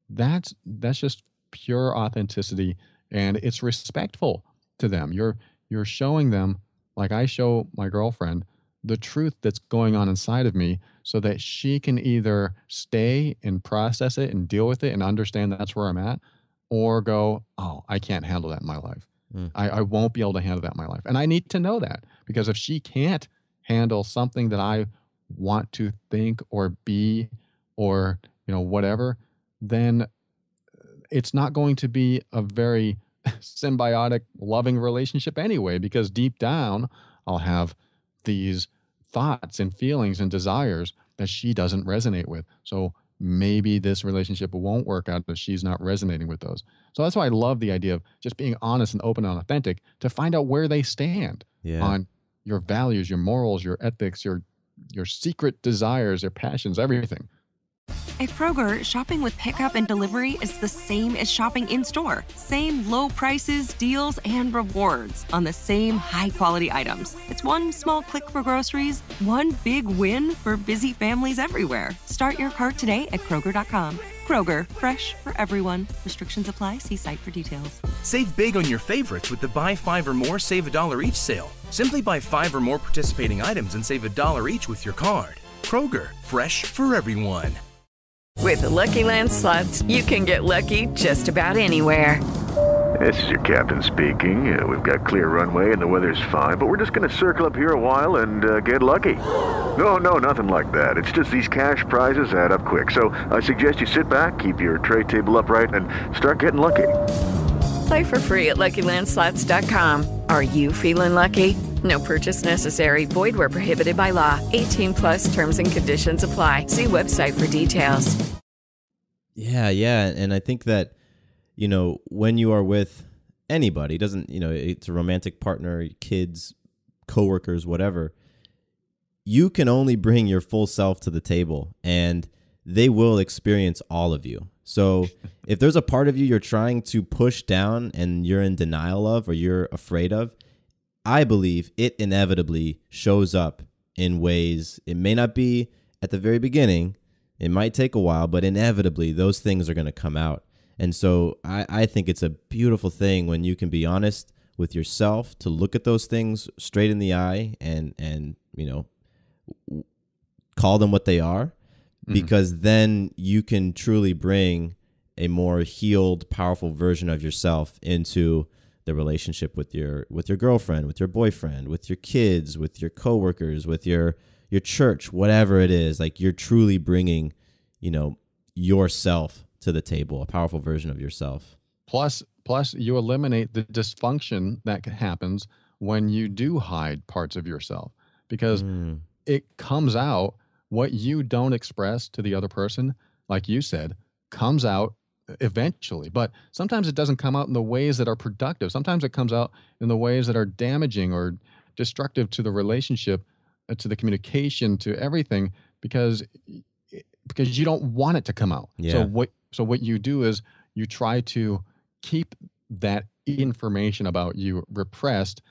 that's just pure authenticity, and it's respectful to them. You're showing them, like I show my girlfriend, the truth that's going on inside of me so that she can either stay and process it and deal with it and understand that's where I'm at, or go, oh, I can't handle that in my life. I won't be able to handle that in my life. And I need to know that, because if she can't handle something that I want to think or be or, whatever, then it's not going to be a very symbiotic, loving relationship anyway, because deep down, I'll have these thoughts and feelings and desires that she doesn't resonate with. So maybe this relationship won't work out if she's not resonating with those. So that's why I love the idea of just being honest and open and authentic to find out where they stand on your values, your morals, your ethics, your secret desires, your passions, everything. At Kroger, shopping with pickup and delivery is the same as shopping in-store. Same low prices, deals, and rewards on the same high-quality items. It's one small click for groceries, one big win for busy families everywhere. Start your cart today at Kroger.com. Kroger, fresh for everyone. Restrictions apply. See site for details. Save big on your favorites with the Buy 5 or More, Save $1 each sale. Simply buy 5 or more participating items and save $1 each with your card. Kroger, fresh for everyone. With the Lucky Land Slots, you can get lucky just about anywhere. This is your captain speaking. We've got clear runway and the weather's fine, but we're just going to circle up here a while and get lucky. No, nothing like that. It's just these cash prizes add up quick. So I suggest you sit back, keep your tray table upright, and start getting lucky. Play for free at LuckyLandSlots.com. Are you feeling lucky? No purchase necessary. Void where prohibited by law. 18+ terms and conditions apply. See website for details. Yeah. And I think that, when you are with anybody, it's a romantic partner, kids, coworkers, whatever, you can only bring your full self to the table, and they will experience all of you. So if there's a part of you you're trying to push down and you're in denial of, or you're afraid of, I believe it inevitably shows up in ways. It may not be at the very beginning. It might take a while, but inevitably those things are going to come out. And so I think it's a beautiful thing when you can be honest with yourself, to look at those things straight in the eye and call them what they are, because then you can truly bring a more healed, powerful version of yourself into the relationship with your girlfriend, with your boyfriend, with your kids, with your coworkers, with your church, whatever it is. Like, you're truly bringing, yourself to the table, a powerful version of yourself. Plus you eliminate the dysfunction that happens when you do hide parts of yourself, because it comes out. What you don't express to the other person, like you said, comes out eventually. But sometimes it doesn't come out in the ways that are productive. Sometimes it comes out in the ways that are damaging or destructive to the relationship, to the communication, to everything, because you don't want it to come out. Yeah. So what you do is you try to keep that information about you repressed,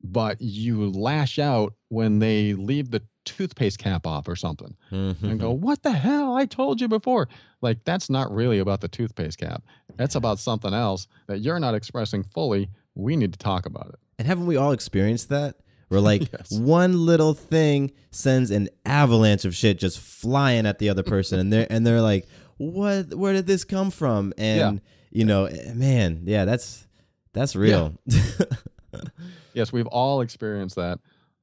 but you lash out when they leave the toothpaste cap off or something and go, what the hell? I told you before. Like, that's not really about the toothpaste cap. That's about something else that you're not expressing fully. We need to talk about it. And haven't we all experienced that? Where like one little thing sends an avalanche of shit just flying at the other person, and they're like, what? Where did this come from? And man, yeah, that's real. Yeah. Yes, we've all experienced that.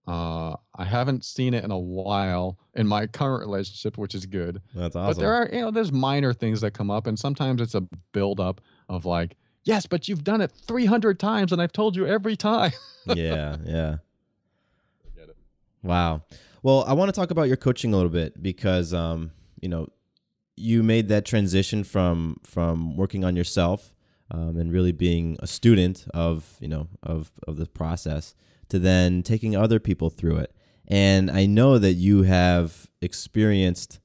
I haven't seen it in a while in my current relationship, which is good. That's awesome. But there are, there's minor things that come up, and sometimes it's a buildup of like, yes, but you've done it 300 times, and I've told you every time. Yeah. Wow. Well, I want to talk about your coaching a little bit because, you made that transition from working on yourself and really being a student of the process to then taking other people through it. And I know that you have experienced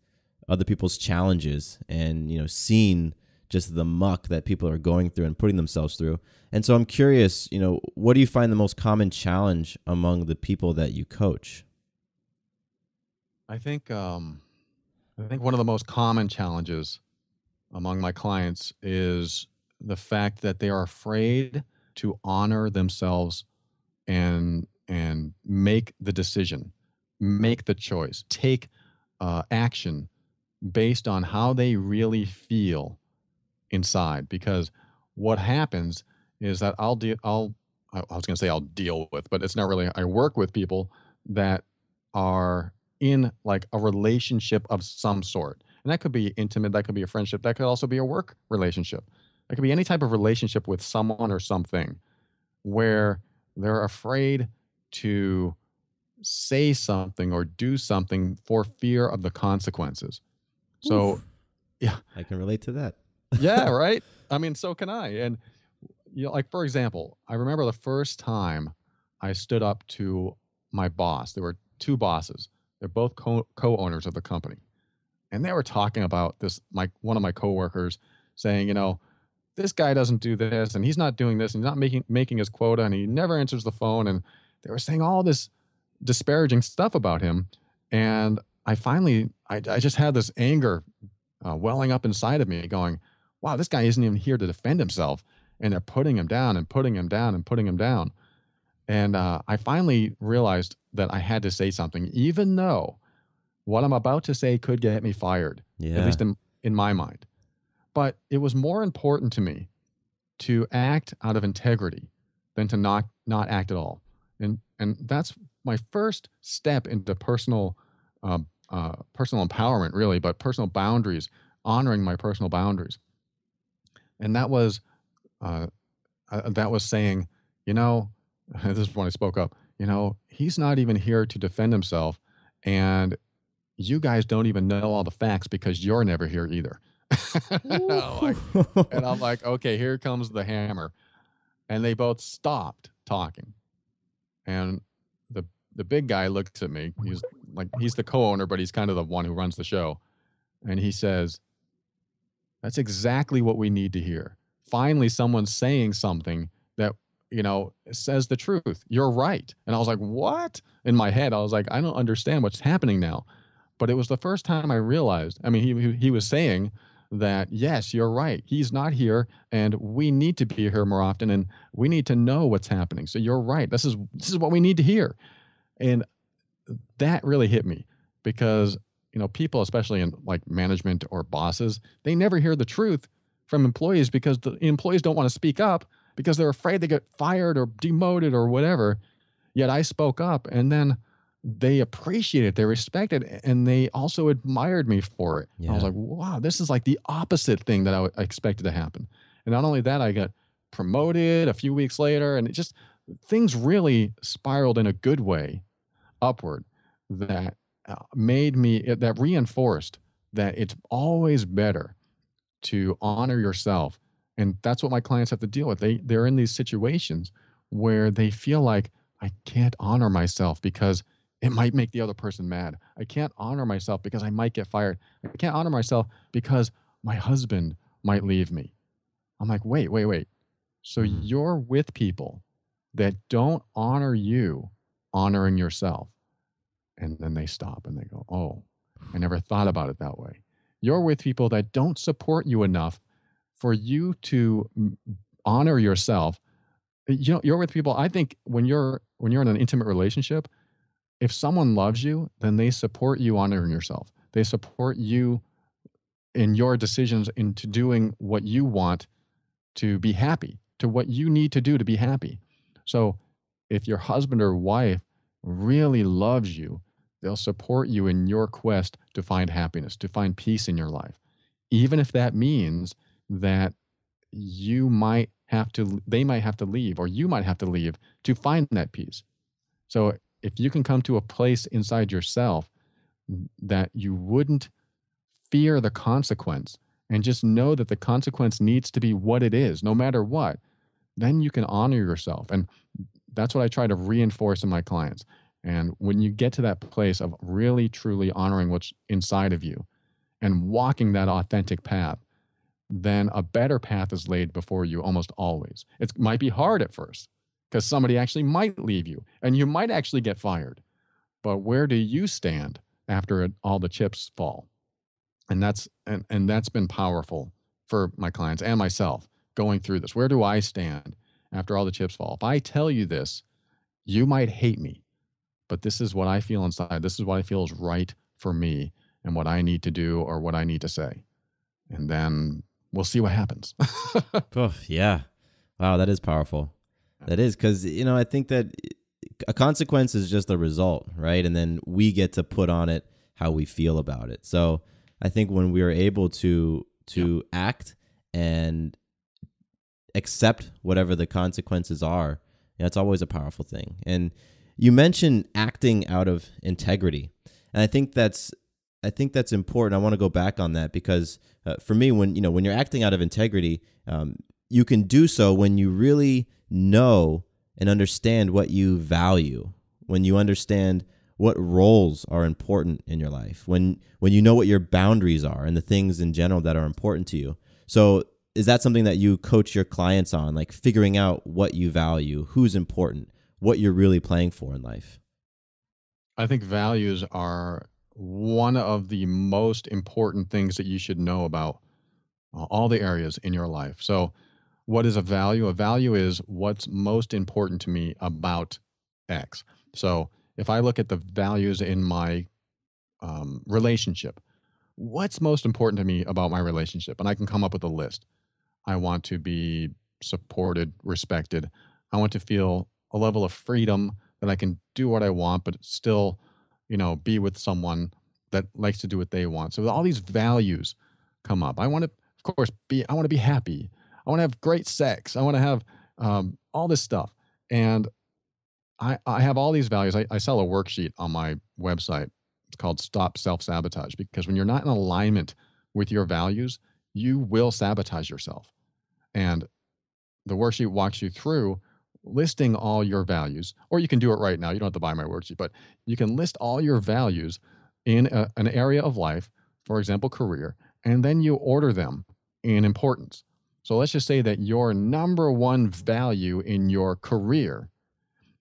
other people's challenges and, seen just the muck that people are going through and putting themselves through. And so I'm curious, what do you find the most common challenge among the people that you coach? I think one of the most common challenges among my clients is the fact that they are afraid to honor themselves and make the decision, make the choice, take action based on how they really feel inside. Because what happens is that I was going to say I'll deal with, but it's not really. I work with people that are in like a relationship of some sort. And that could be intimate, that could be a friendship, that could also be a work relationship. That could be any type of relationship with someone or something where they're afraid to say something or do something for fear of the consequences. So, Oof. yeah. I can relate to that. Yeah, right? I mean, so can I. And, like, for example, I remember the first time I stood up to my boss. There were two bosses. They're both co-owners of the company. And they were talking about this, one of my coworkers saying, this guy doesn't do this, and he's not doing this, and he's not making his quota, and he never answers the phone. And they were saying all this disparaging stuff about him. And I just had this anger welling up inside of me going, wow, this guy isn't even here to defend himself. And they're putting him down and putting him down and putting him down. And I finally realized that I had to say something, even though what I'm about to say could get me fired, at least in my mind. But it was more important to me to act out of integrity than to not act at all. And that's my first step into personal empowerment, really, but personal boundaries, honoring my personal boundaries. And that was saying, this is when I spoke up, he's not even here to defend himself, and you guys don't even know all the facts because you're never here either. And I'm like, okay, here comes the hammer. And they both stopped talking. And the big guy looks at me. He's the co-owner, but he's kind of the one who runs the show. And he says, that's exactly what we need to hear. Finally, someone's saying something that, says the truth. You're right. And I was like, what? In my head, I was like, I don't understand what's happening now. But it was the first time I realized, he was saying that, yes, you're right. He's not here, and we need to be here more often, and we need to know what's happening. So you're right. This is what we need to hear. And that really hit me because, people, especially in like management or bosses, they never hear the truth from employees because the employees don't want to speak up because they're afraid they get fired or demoted or whatever. Yet I spoke up, and then they appreciated it, they respected it, and they also admired me for it. Yeah. I was like, wow, this is like the opposite thing that I expected to happen. And not only that, I got promoted a few weeks later, and things really spiraled in a good way upward that that reinforced that it's always better to honor yourself. And that's what my clients have to deal with. They're in these situations where they feel like, I can't honor myself because it might make the other person mad. I can't honor myself because I might get fired. I can't honor myself because my husband might leave me. I'm like, wait. So you're with people that don't honor you honoring yourself. And then they stop and they go, oh, I never thought about it that way. You're with people that don't support you enough for you to honor yourself. You're with people, I think when you're in an intimate relationship, if someone loves you, then they support you honoring yourself. They support you in your decisions into doing what you want to be happy, to what you need to do to be happy. So if your husband or wife really loves you, they'll support you in your quest to find happiness, to find peace in your life. Even if that means that they might have to leave, or you might have to leave to find that peace. So if you can come to a place inside yourself that you wouldn't fear the consequence and just know that the consequence needs to be what it is, no matter what, then you can honor yourself. And that's what I try to reinforce in my clients. And when you get to that place of really, truly honoring what's inside of you and walking that authentic path, then a better path is laid before you almost always. It might be hard at first because somebody actually might leave you and you might actually get fired. But where do you stand after all the chips fall? And that's been powerful for my clients and myself going through this. Where do I stand after all the chips fall? If I tell you this, you might hate me, but this is what I feel inside. This is what I feel is right for me and what I need to do or what I need to say. And then we'll see what happens. Oh, yeah. Wow, that is powerful. That is, because, I think that a consequence is just a result, right? And then we get to put on it how we feel about it. So I think when we are able to act and accept whatever the consequences are, it's always a powerful thing. And you mentioned acting out of integrity, and I think that's important. I want to go back on that because for me, when you're acting out of integrity, you can do so when you really know and understand what you value, when you understand what roles are important in your life, when you know what your boundaries are and the things in general that are important to you. So is that something that you coach your clients on, like figuring out what you value, who's important, what you're really playing for in life? I think values are one of the most important things that you should know about all the areas in your life. So what is a value? A value is what's most important to me about X. So if I look at the values in my relationship, what's most important to me about my relationship? And I can come up with a list. I want to be supported, respected. I want to feel a level of freedom that I can do what I want, but still, be with someone that likes to do what they want. So all these values come up. I want to, of course, I want to be happy. I want to have great sex. I want to have all this stuff. And I have all these values. I sell a worksheet on my website. It's called Stop Self-Sabotage, because when you're not in alignment with your values, you will sabotage yourself. And the worksheet walks you through listing all your values, or you can do it right now. You don't have to buy my worksheet, but you can list all your values in an area of life, for example, career, and then you order them in importance. So let's just say that your number one value in your career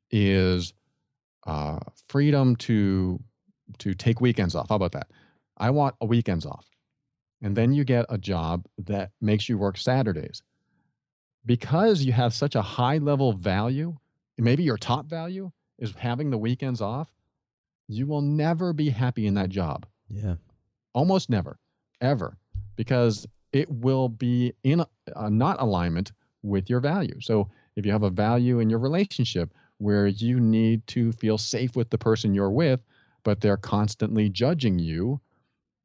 is freedom to take weekends off. How about that? I want a weekends off. And then you get a job that makes you work Saturdays. Because you have such a high level value, maybe your top value is having the weekends off, you will never be happy in that job. Yeah. Almost never, ever, because it will be in not alignment with your value. So if you have a value in your relationship where you need to feel safe with the person you're with, but they're constantly judging you,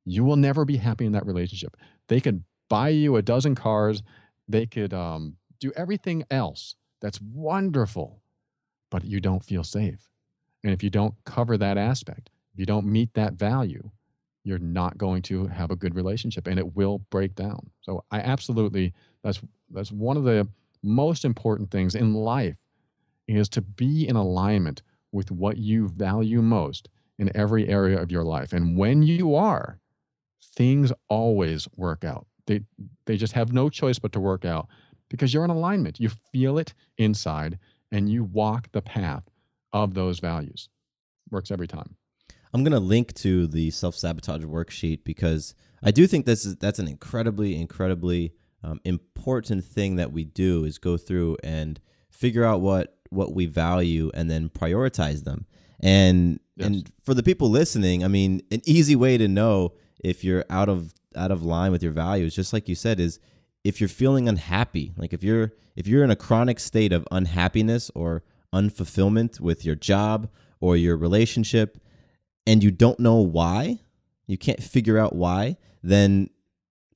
you will never be happy in that relationship. They could buy you a dozen cars. They could do everything else that's wonderful, but you don't feel safe. And if you don't cover that aspect, if you don't meet that value, you're not going to have a good relationship and it will break down. So I absolutely, that's one of the most important things in life, is to be in alignment with what you value most in every area of your life. And when you are, things always work out. They just have no choice but to work out because you're in alignment. You feel it inside and you walk the path of those values. Works every time. I'm going to link to the self-sabotage worksheet because I do think that's an incredibly important thing that we do, is go through and figure out what we value and then prioritize them. And Yes. and for the people listening, I mean, an easy way to know if you're out of line with your values, just like you said, is if you're feeling unhappy. Like if you're in a chronic state of unhappiness or unfulfillment with your job or your relationship, and you don't know why, you can't figure out why, then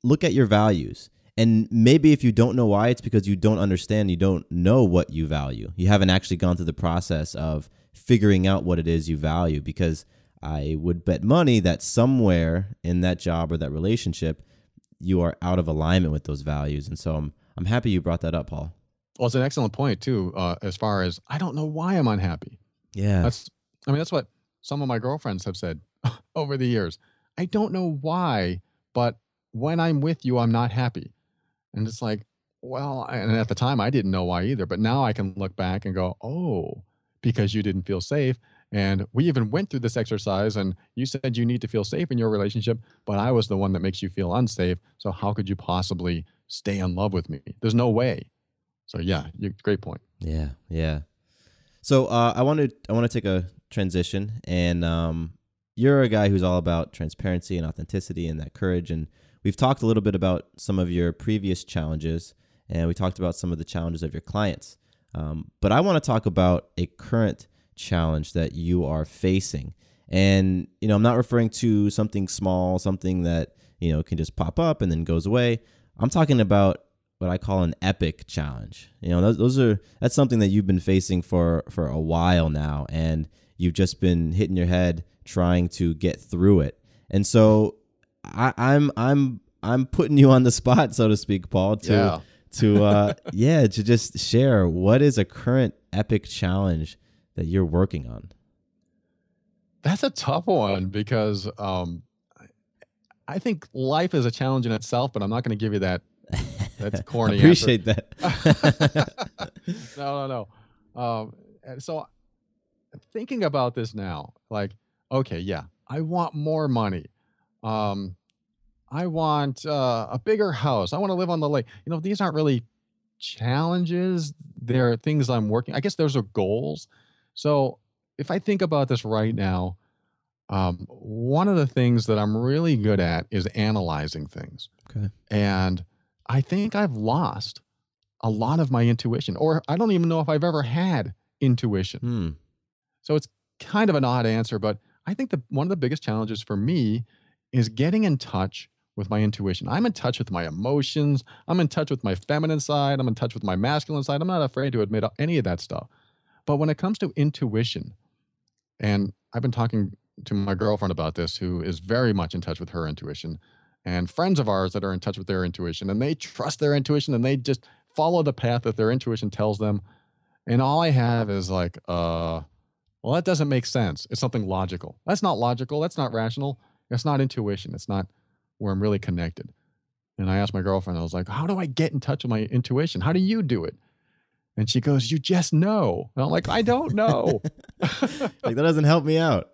look at your values And maybe if you don't know why, it's because you don't understand, you don't know what you value. You haven't actually gone through the process of figuring out what it is you value, because I would bet money that somewhere in that job or that relationship, you are out of alignment with those values. And so I'm happy you brought that up, Paul. Well, it's an excellent point too, as far as I don't know why I'm unhappy. Yeah. That's what some of my girlfriends have said over the years. I don't know why, but when I'm with you, I'm not happy. And it's like, well, and at the time I didn't know why either, but now I can look back and go, oh, because you didn't feel safe. And we even went through this exercise, and you said you need to feel safe in your relationship, but I was the one that makes you feel unsafe. So how could you possibly stay in love with me? There's no way. So yeah, great point. Yeah, yeah. So I want to take a transition, and you're a guy who's all about transparency and authenticity and that courage. And we've talked a little bit about some of your previous challenges, and we talked about some of the challenges of your clients. But I want to talk about a current challenge that you are facing. And, I'm not referring to something small, something that, can just pop up and then goes away. I'm talking about what I call an epic challenge. That's something that you've been facing for a while now, and you've just been hitting your head trying to get through it. And so I'm putting you on the spot, so to speak, Paul, to just share what is a current epic challenge that you're working on. That's a tough one, because I think life is a challenge in itself, but I'm not going to give you that. That's corny. I appreciate that. No. So thinking about this now, like, okay, yeah, I want more money. I want a bigger house. I want to live on the lake. These aren't really challenges. They're things I'm working. I guess those are goals. So if I think about this right now, one of the things that I'm really good at is analyzing things. Okay. And I think I've lost a lot of my intuition, or I don't even know if I've ever had intuition. So it's kind of an odd answer, but I think one of the biggest challenges for me is getting in touch with my intuition. I'm in touch with my emotions. I'm in touch with my feminine side. I'm in touch with my masculine side. I'm not afraid to admit any of that stuff. But when it comes to intuition, and I've been talking to my girlfriend about this, who is very much in touch with her intuition, and friends of ours that are in touch with their intuition, and they trust their intuition, and they just follow the path that their intuition tells them. And all I have is like, well, that doesn't make sense. It's something logical. That's not logical. That's not rational. That's not intuition. It's not where I'm really connected. And I asked my girlfriend, I was like, how do I get in touch with my intuition? How do you do it? And she goes, you just know. And I'm like, I don't know. Like, that doesn't help me out.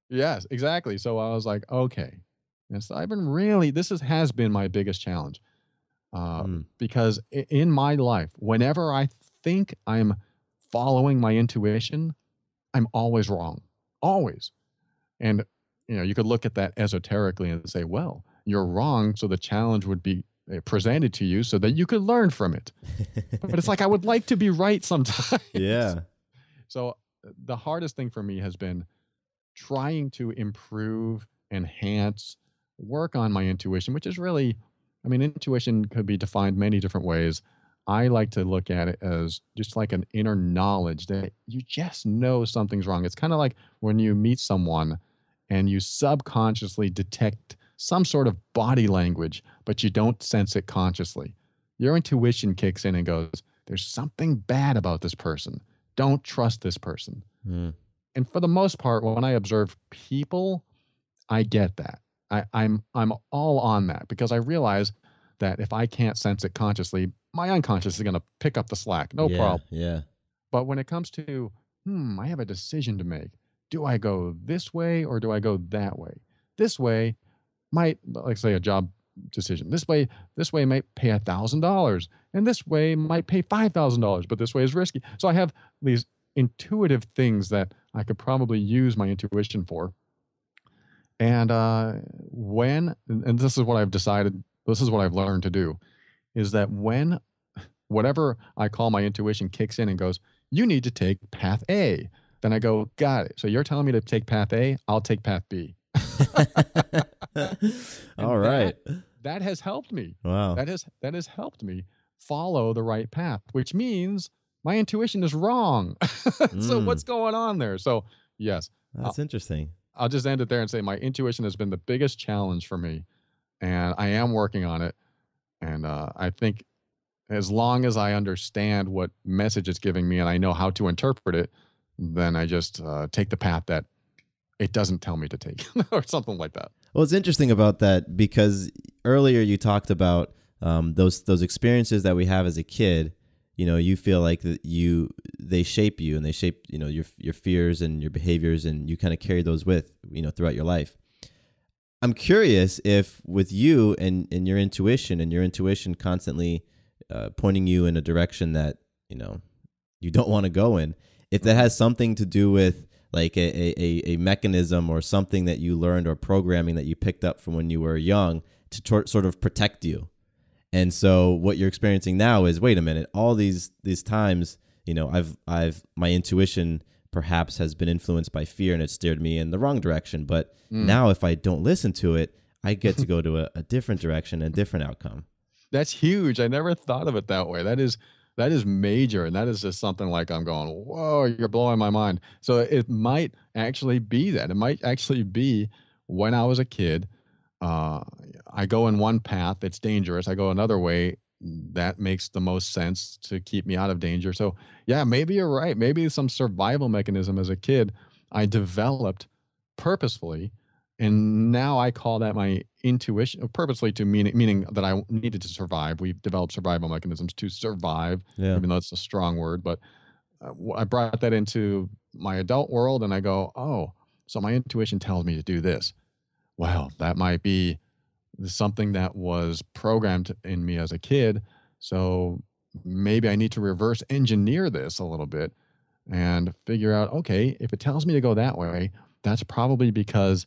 Yes, exactly. So I was like, okay. And so I've been has been my biggest challenge. Because in my life, whenever I think I'm following my intuition, I'm always wrong. Always. And, you could look at that esoterically and say, well, you're wrong, so the challenge would be presented to you so that you could learn from it. But it's like, I would like to be right sometimes. Yeah. So the hardest thing for me has been trying to improve, enhance, work on my intuition, which is really, intuition could be defined many different ways. I like to look at it as just like an inner knowledge that you just know something's wrong. It's kind of like when you meet someone and you subconsciously detect some sort of body language, but you don't sense it consciously. Your intuition kicks in and goes, there's something bad about this person. Don't trust this person. And for the most part, when I observe people, I get that. I'm all on that, because I realize that if I can't sense it consciously, my unconscious is going to pick up the slack. No problem. Yeah. But when it comes to, I have a decision to make. Do I go this way or do I go that way? This way might, like say a job decision. This way might pay $1,000, and this way might pay $5,000, but this way is risky. So I have these intuitive things that I could probably use my intuition for. And this is what I've decided, this is what I've learned to do, is that when whatever I call my intuition kicks in and goes, you need to take path A, then I go, got it. So you're telling me to take path A, I'll take path B. All right. that has helped me. Wow. That has helped me follow the right path, which means my intuition is wrong. So what's going on there? So yes, That's interesting. I'll just end it there and say my intuition has been the biggest challenge for me, and I am working on it. And I think as long as I understand what message it's giving me and I know how to interpret it, then I just take the path that it doesn't tell me to take or something like that. Well, it's interesting about that because earlier you talked about those experiences that we have as a kid. You know, you feel like they shape you and they shape, you know, your fears and your behaviors, and you kind of carry those with, you know, throughout your life. I'm curious if with you and your intuition constantly pointing you in a direction that, you know, you don't want to go in, if that has something to do with like a mechanism or something that you learned or programming that you picked up from when you were young to sort of protect you. And so what you're experiencing now is, wait a minute, all these times, you know, my intuition perhaps has been influenced by fear and it steered me in the wrong direction. But now if I don't listen to it, I get to go to a different direction, a different outcome. That's huge. I never thought of it that way. That is major. And that is just something like I'm going, whoa, you're blowing my mind. So it might actually be that. It might actually be when I was a kid, I go in one path, it's dangerous. I go another way, that makes the most sense to keep me out of danger. So yeah, maybe you're right. Maybe some survival mechanism as a kid I developed purposefully, and now I call that my intuition, purposely to meaning that I needed to survive. We developed survival mechanisms to survive, even though it's a strong word. But I brought that into my adult world, and I go, oh, so my intuition tells me to do this. Well, that might be something that was programmed in me as a kid. So maybe I need to reverse engineer this a little bit and figure out, okay, if it tells me to go that way, that's probably because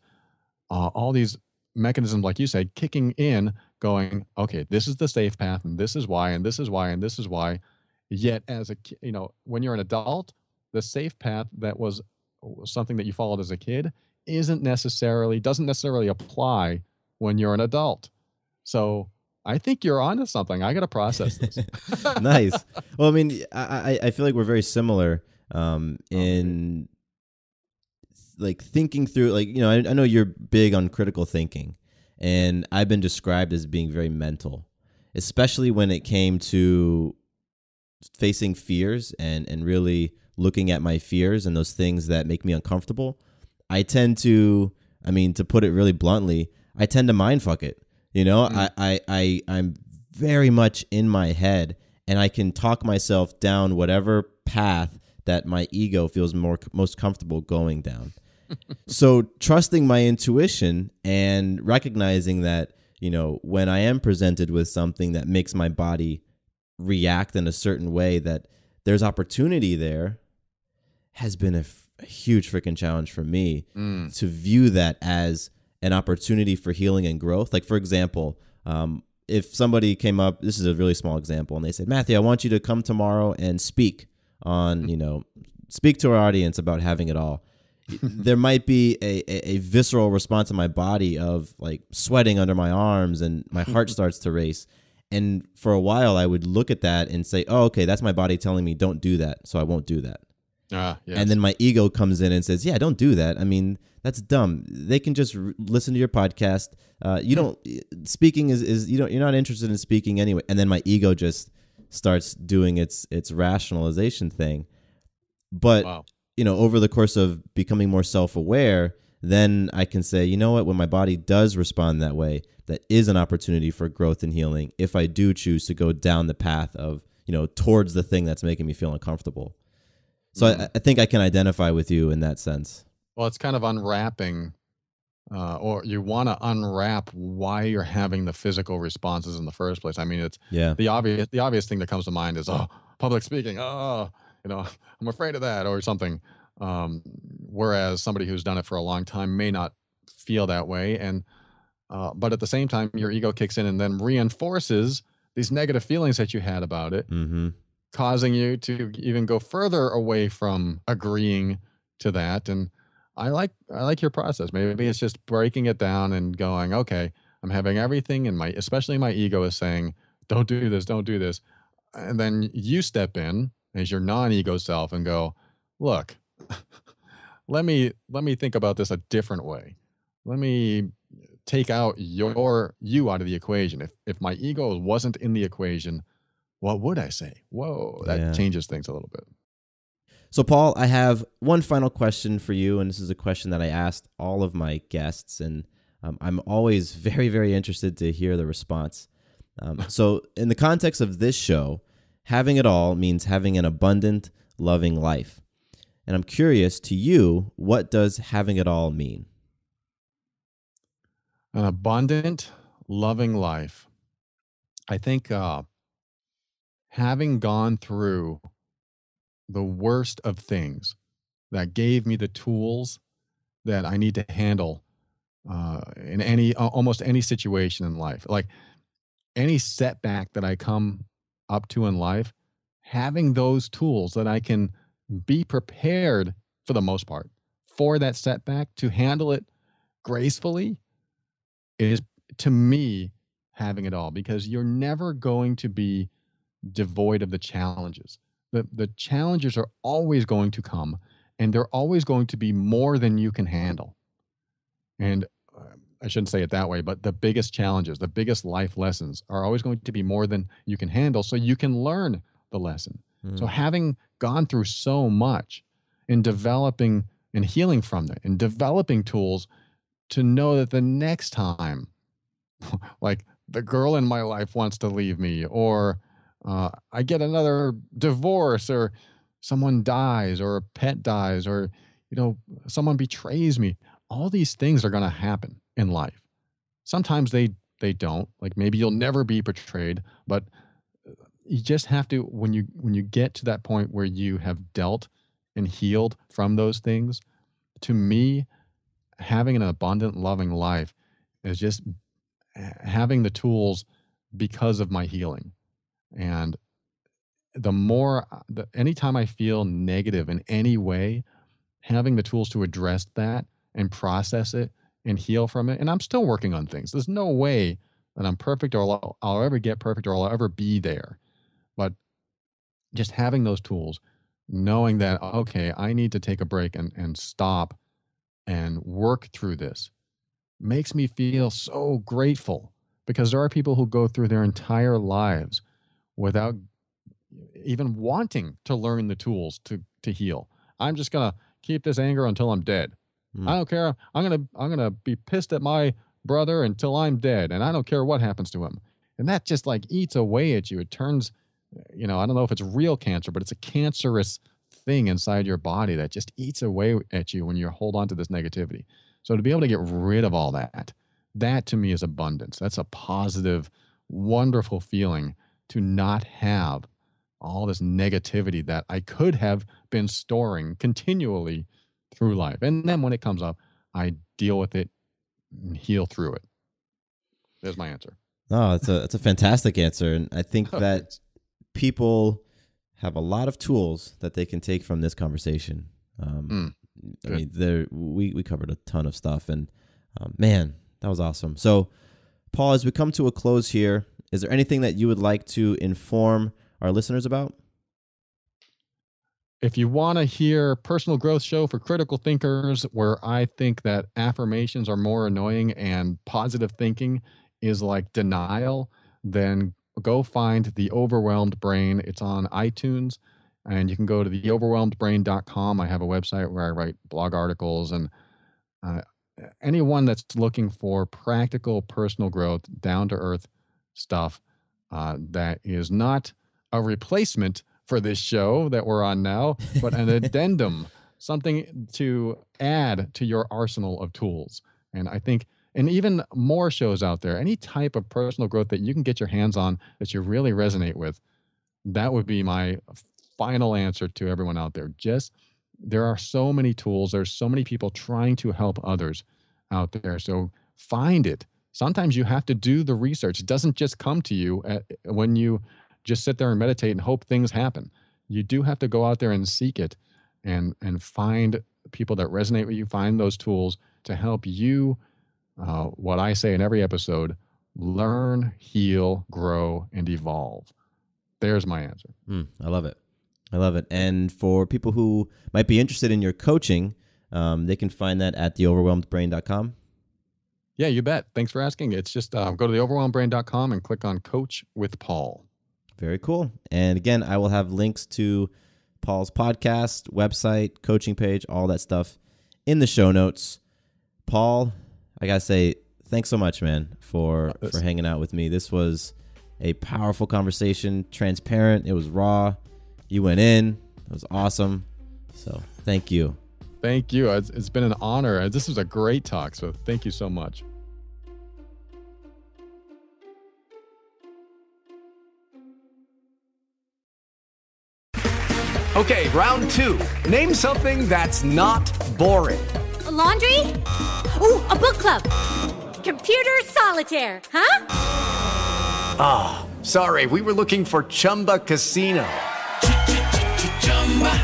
all these mechanisms, like you said, kicking in, going, okay, this is the safe path, and this is why, and this is why, and this is why. Yet as a, you know, when you're an adult, the safe path that was something that you followed as a kid doesn't necessarily apply when you're an adult. So I think you're onto something. I got to process this. Nice. Well, I mean, I feel like we're very similar in like thinking through, like, you know, I know you're big on critical thinking, and I've been described as being very mental, especially when it came to facing fears and really looking at my fears and those things that make me uncomfortable. I tend to, I mean, to put it really bluntly, I tend to mind fuck it. You know, I'm very much in my head, and I can talk myself down whatever path that my ego feels most comfortable going down. So trusting my intuition and recognizing that, you know, when I am presented with something that makes my body react in a certain way, that there's opportunity there, has been a huge freaking challenge for me to view that as an opportunity for healing and growth. Like, for example, if somebody came up, this is a really small example, and they said, Matthew, I want you to come tomorrow and speak on, you know, speak to our audience about having it all. There might be a visceral response in my body of like sweating under my arms, and my heart starts to race. And for a while I would look at that and say, oh, okay, that's my body telling me don't do that, so I won't do that. Yes. And then my ego comes in and says, yeah, don't do that. I mean, that's dumb. They can just listen to your podcast. You don't, speaking is you're not interested in speaking anyway. And then my ego just starts doing its rationalization thing. But, you know, over the course of becoming more self-aware, then I can say, you know what, when my body does respond that way, that is an opportunity for growth and healing if I do choose to go down the path of, you know, towards the thing that's making me feel uncomfortable. So I think I can identify with you in that sense. Well, it's kind of unwrapping, or you want to unwrap why you're having the physical responses in the first place. I mean, it's the obvious thing that comes to mind is, oh, public speaking. Oh, you know, I'm afraid of that or something. Whereas somebody who's done it for a long time may not feel that way. And, but at the same time, your ego kicks in and then reinforces these negative feelings that you had about it, causing you to even go further away from agreeing to that. And I like your process. Maybe it's just breaking it down and going, okay, I'm having everything in especially my ego is saying, don't do this, don't do this. And then you step in as your non-ego self and go, look, let me think about this a different way. Let me take out you out of the equation. If my ego wasn't in the equation, what would I say? Whoa, that changes things a little bit. So, Paul, I have one final question for you, and this is a question that I asked all of my guests, and I'm always very, very interested to hear the response. So, in the context of this show, having it all means having an abundant, loving life. And I'm curious, to you, what does having it all mean? An abundant, loving life. I think having gone through the worst of things that gave me the tools that I need to handle in almost any situation in life, like any setback that I come up to in life, having those tools that I can be prepared for the most part for that setback to handle it gracefully is, to me, having it all, because you're never going to be devoid of the challenges. The challenges are always going to come, and they're always going to be more than you can handle. And I shouldn't say it that way, but the biggest challenges, the biggest life lessons are always going to be more than you can handle, so you can learn the lesson. So having gone through so much in developing and healing from that and developing tools to know that the next time, like the girl in my life wants to leave me, or I get another divorce, or someone dies, or a pet dies, or someone betrays me. All these things are going to happen in life. Sometimes they don't. Like maybe you'll never be betrayed, but you just have to, when you get to that point where you have dealt and healed from those things, to me, having an abundant, loving life is just having the tools because of my healing. And anytime I feel negative in any way, having the tools to address that and process it and heal from it. And I'm still working on things. There's no way that I'm perfect, or I'll ever get perfect, or I'll ever be there. But just having those tools, knowing that, okay, I need to take a break and stop and work through this, makes me feel so grateful, because there are people who go through their entire lives without even wanting to learn the tools to heal. I'm just going to keep this anger until I'm dead. I don't care. I'm going to be pissed at my brother until I'm dead, and I don't care what happens to him. And that just like eats away at you. It turns, I don't know if it's real cancer, but it's a cancerous thing inside your body that just eats away at you when you hold on to this negativity. So to be able to get rid of all that to me is abundance. That's a positive, wonderful feeling, to not have all this negativity that I could have been storing continually through life. And then when it comes up, I deal with it and heal through it. There's my answer. Oh, it's a fantastic answer. And I think that people have a lot of tools that they can take from this conversation. I mean, we covered a ton of stuff, and man, that was awesome. So, Paul, as we come to a close here, is there anything that you would like to inform our listeners about? If you want to hear personal growth show for critical thinkers, where I think that affirmations are more annoying and positive thinking is like denial, then go find The Overwhelmed Brain. It's on iTunes, and you can go to theoverwhelmedbrain.com. I have a website where I write blog articles, and anyone that's looking for practical personal growth, down-to-earth stuff that is not a replacement for this show that we're on now, but an addendum, something to add to your arsenal of tools. And I think, and even more shows out there, any type of personal growth that you can get your hands on that you really resonate with, that would be my final answer to everyone out there. There are so many tools. There's so many people trying to help others out there. So find it. Sometimes you have to do the research. It doesn't just come to you when you just sit there and meditate and hope things happen. You do have to go out there and seek it and find people that resonate with you, find those tools to help you what I say in every episode: learn, heal, grow, and evolve. There's my answer. I love it. I love it. And for people who might be interested in your coaching, they can find that at theoverwhelmedbrain.com. Yeah, you bet. Thanks for asking. It's just go to theoverwhelmedbrain.com and click on Coach with Paul. Very cool. And again, I will have links to Paul's podcast, website, coaching page, all that stuff in the show notes. Paul, I got to say, thanks so much, man, for hanging out with me. This was a powerful conversation, transparent. It was raw. You went in. It was awesome. So thank you. Thank you. It's been an honor. This was a great talk, so thank you so much. Okay, round two. Name something that's not boring. A laundry? Ooh, a book club. Computer solitaire, huh? Ah, sorry, we were looking for Chumba Casino.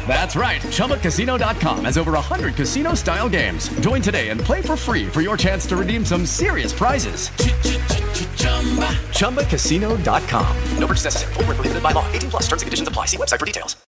That's right, ChumbaCasino.com has over 100 casino-style games. Join today and play for free for your chance to redeem some serious prizes. ChumbaCasino.com. No purchase necessary. Void where prohibited by law. 18+ terms and conditions apply. See website for details.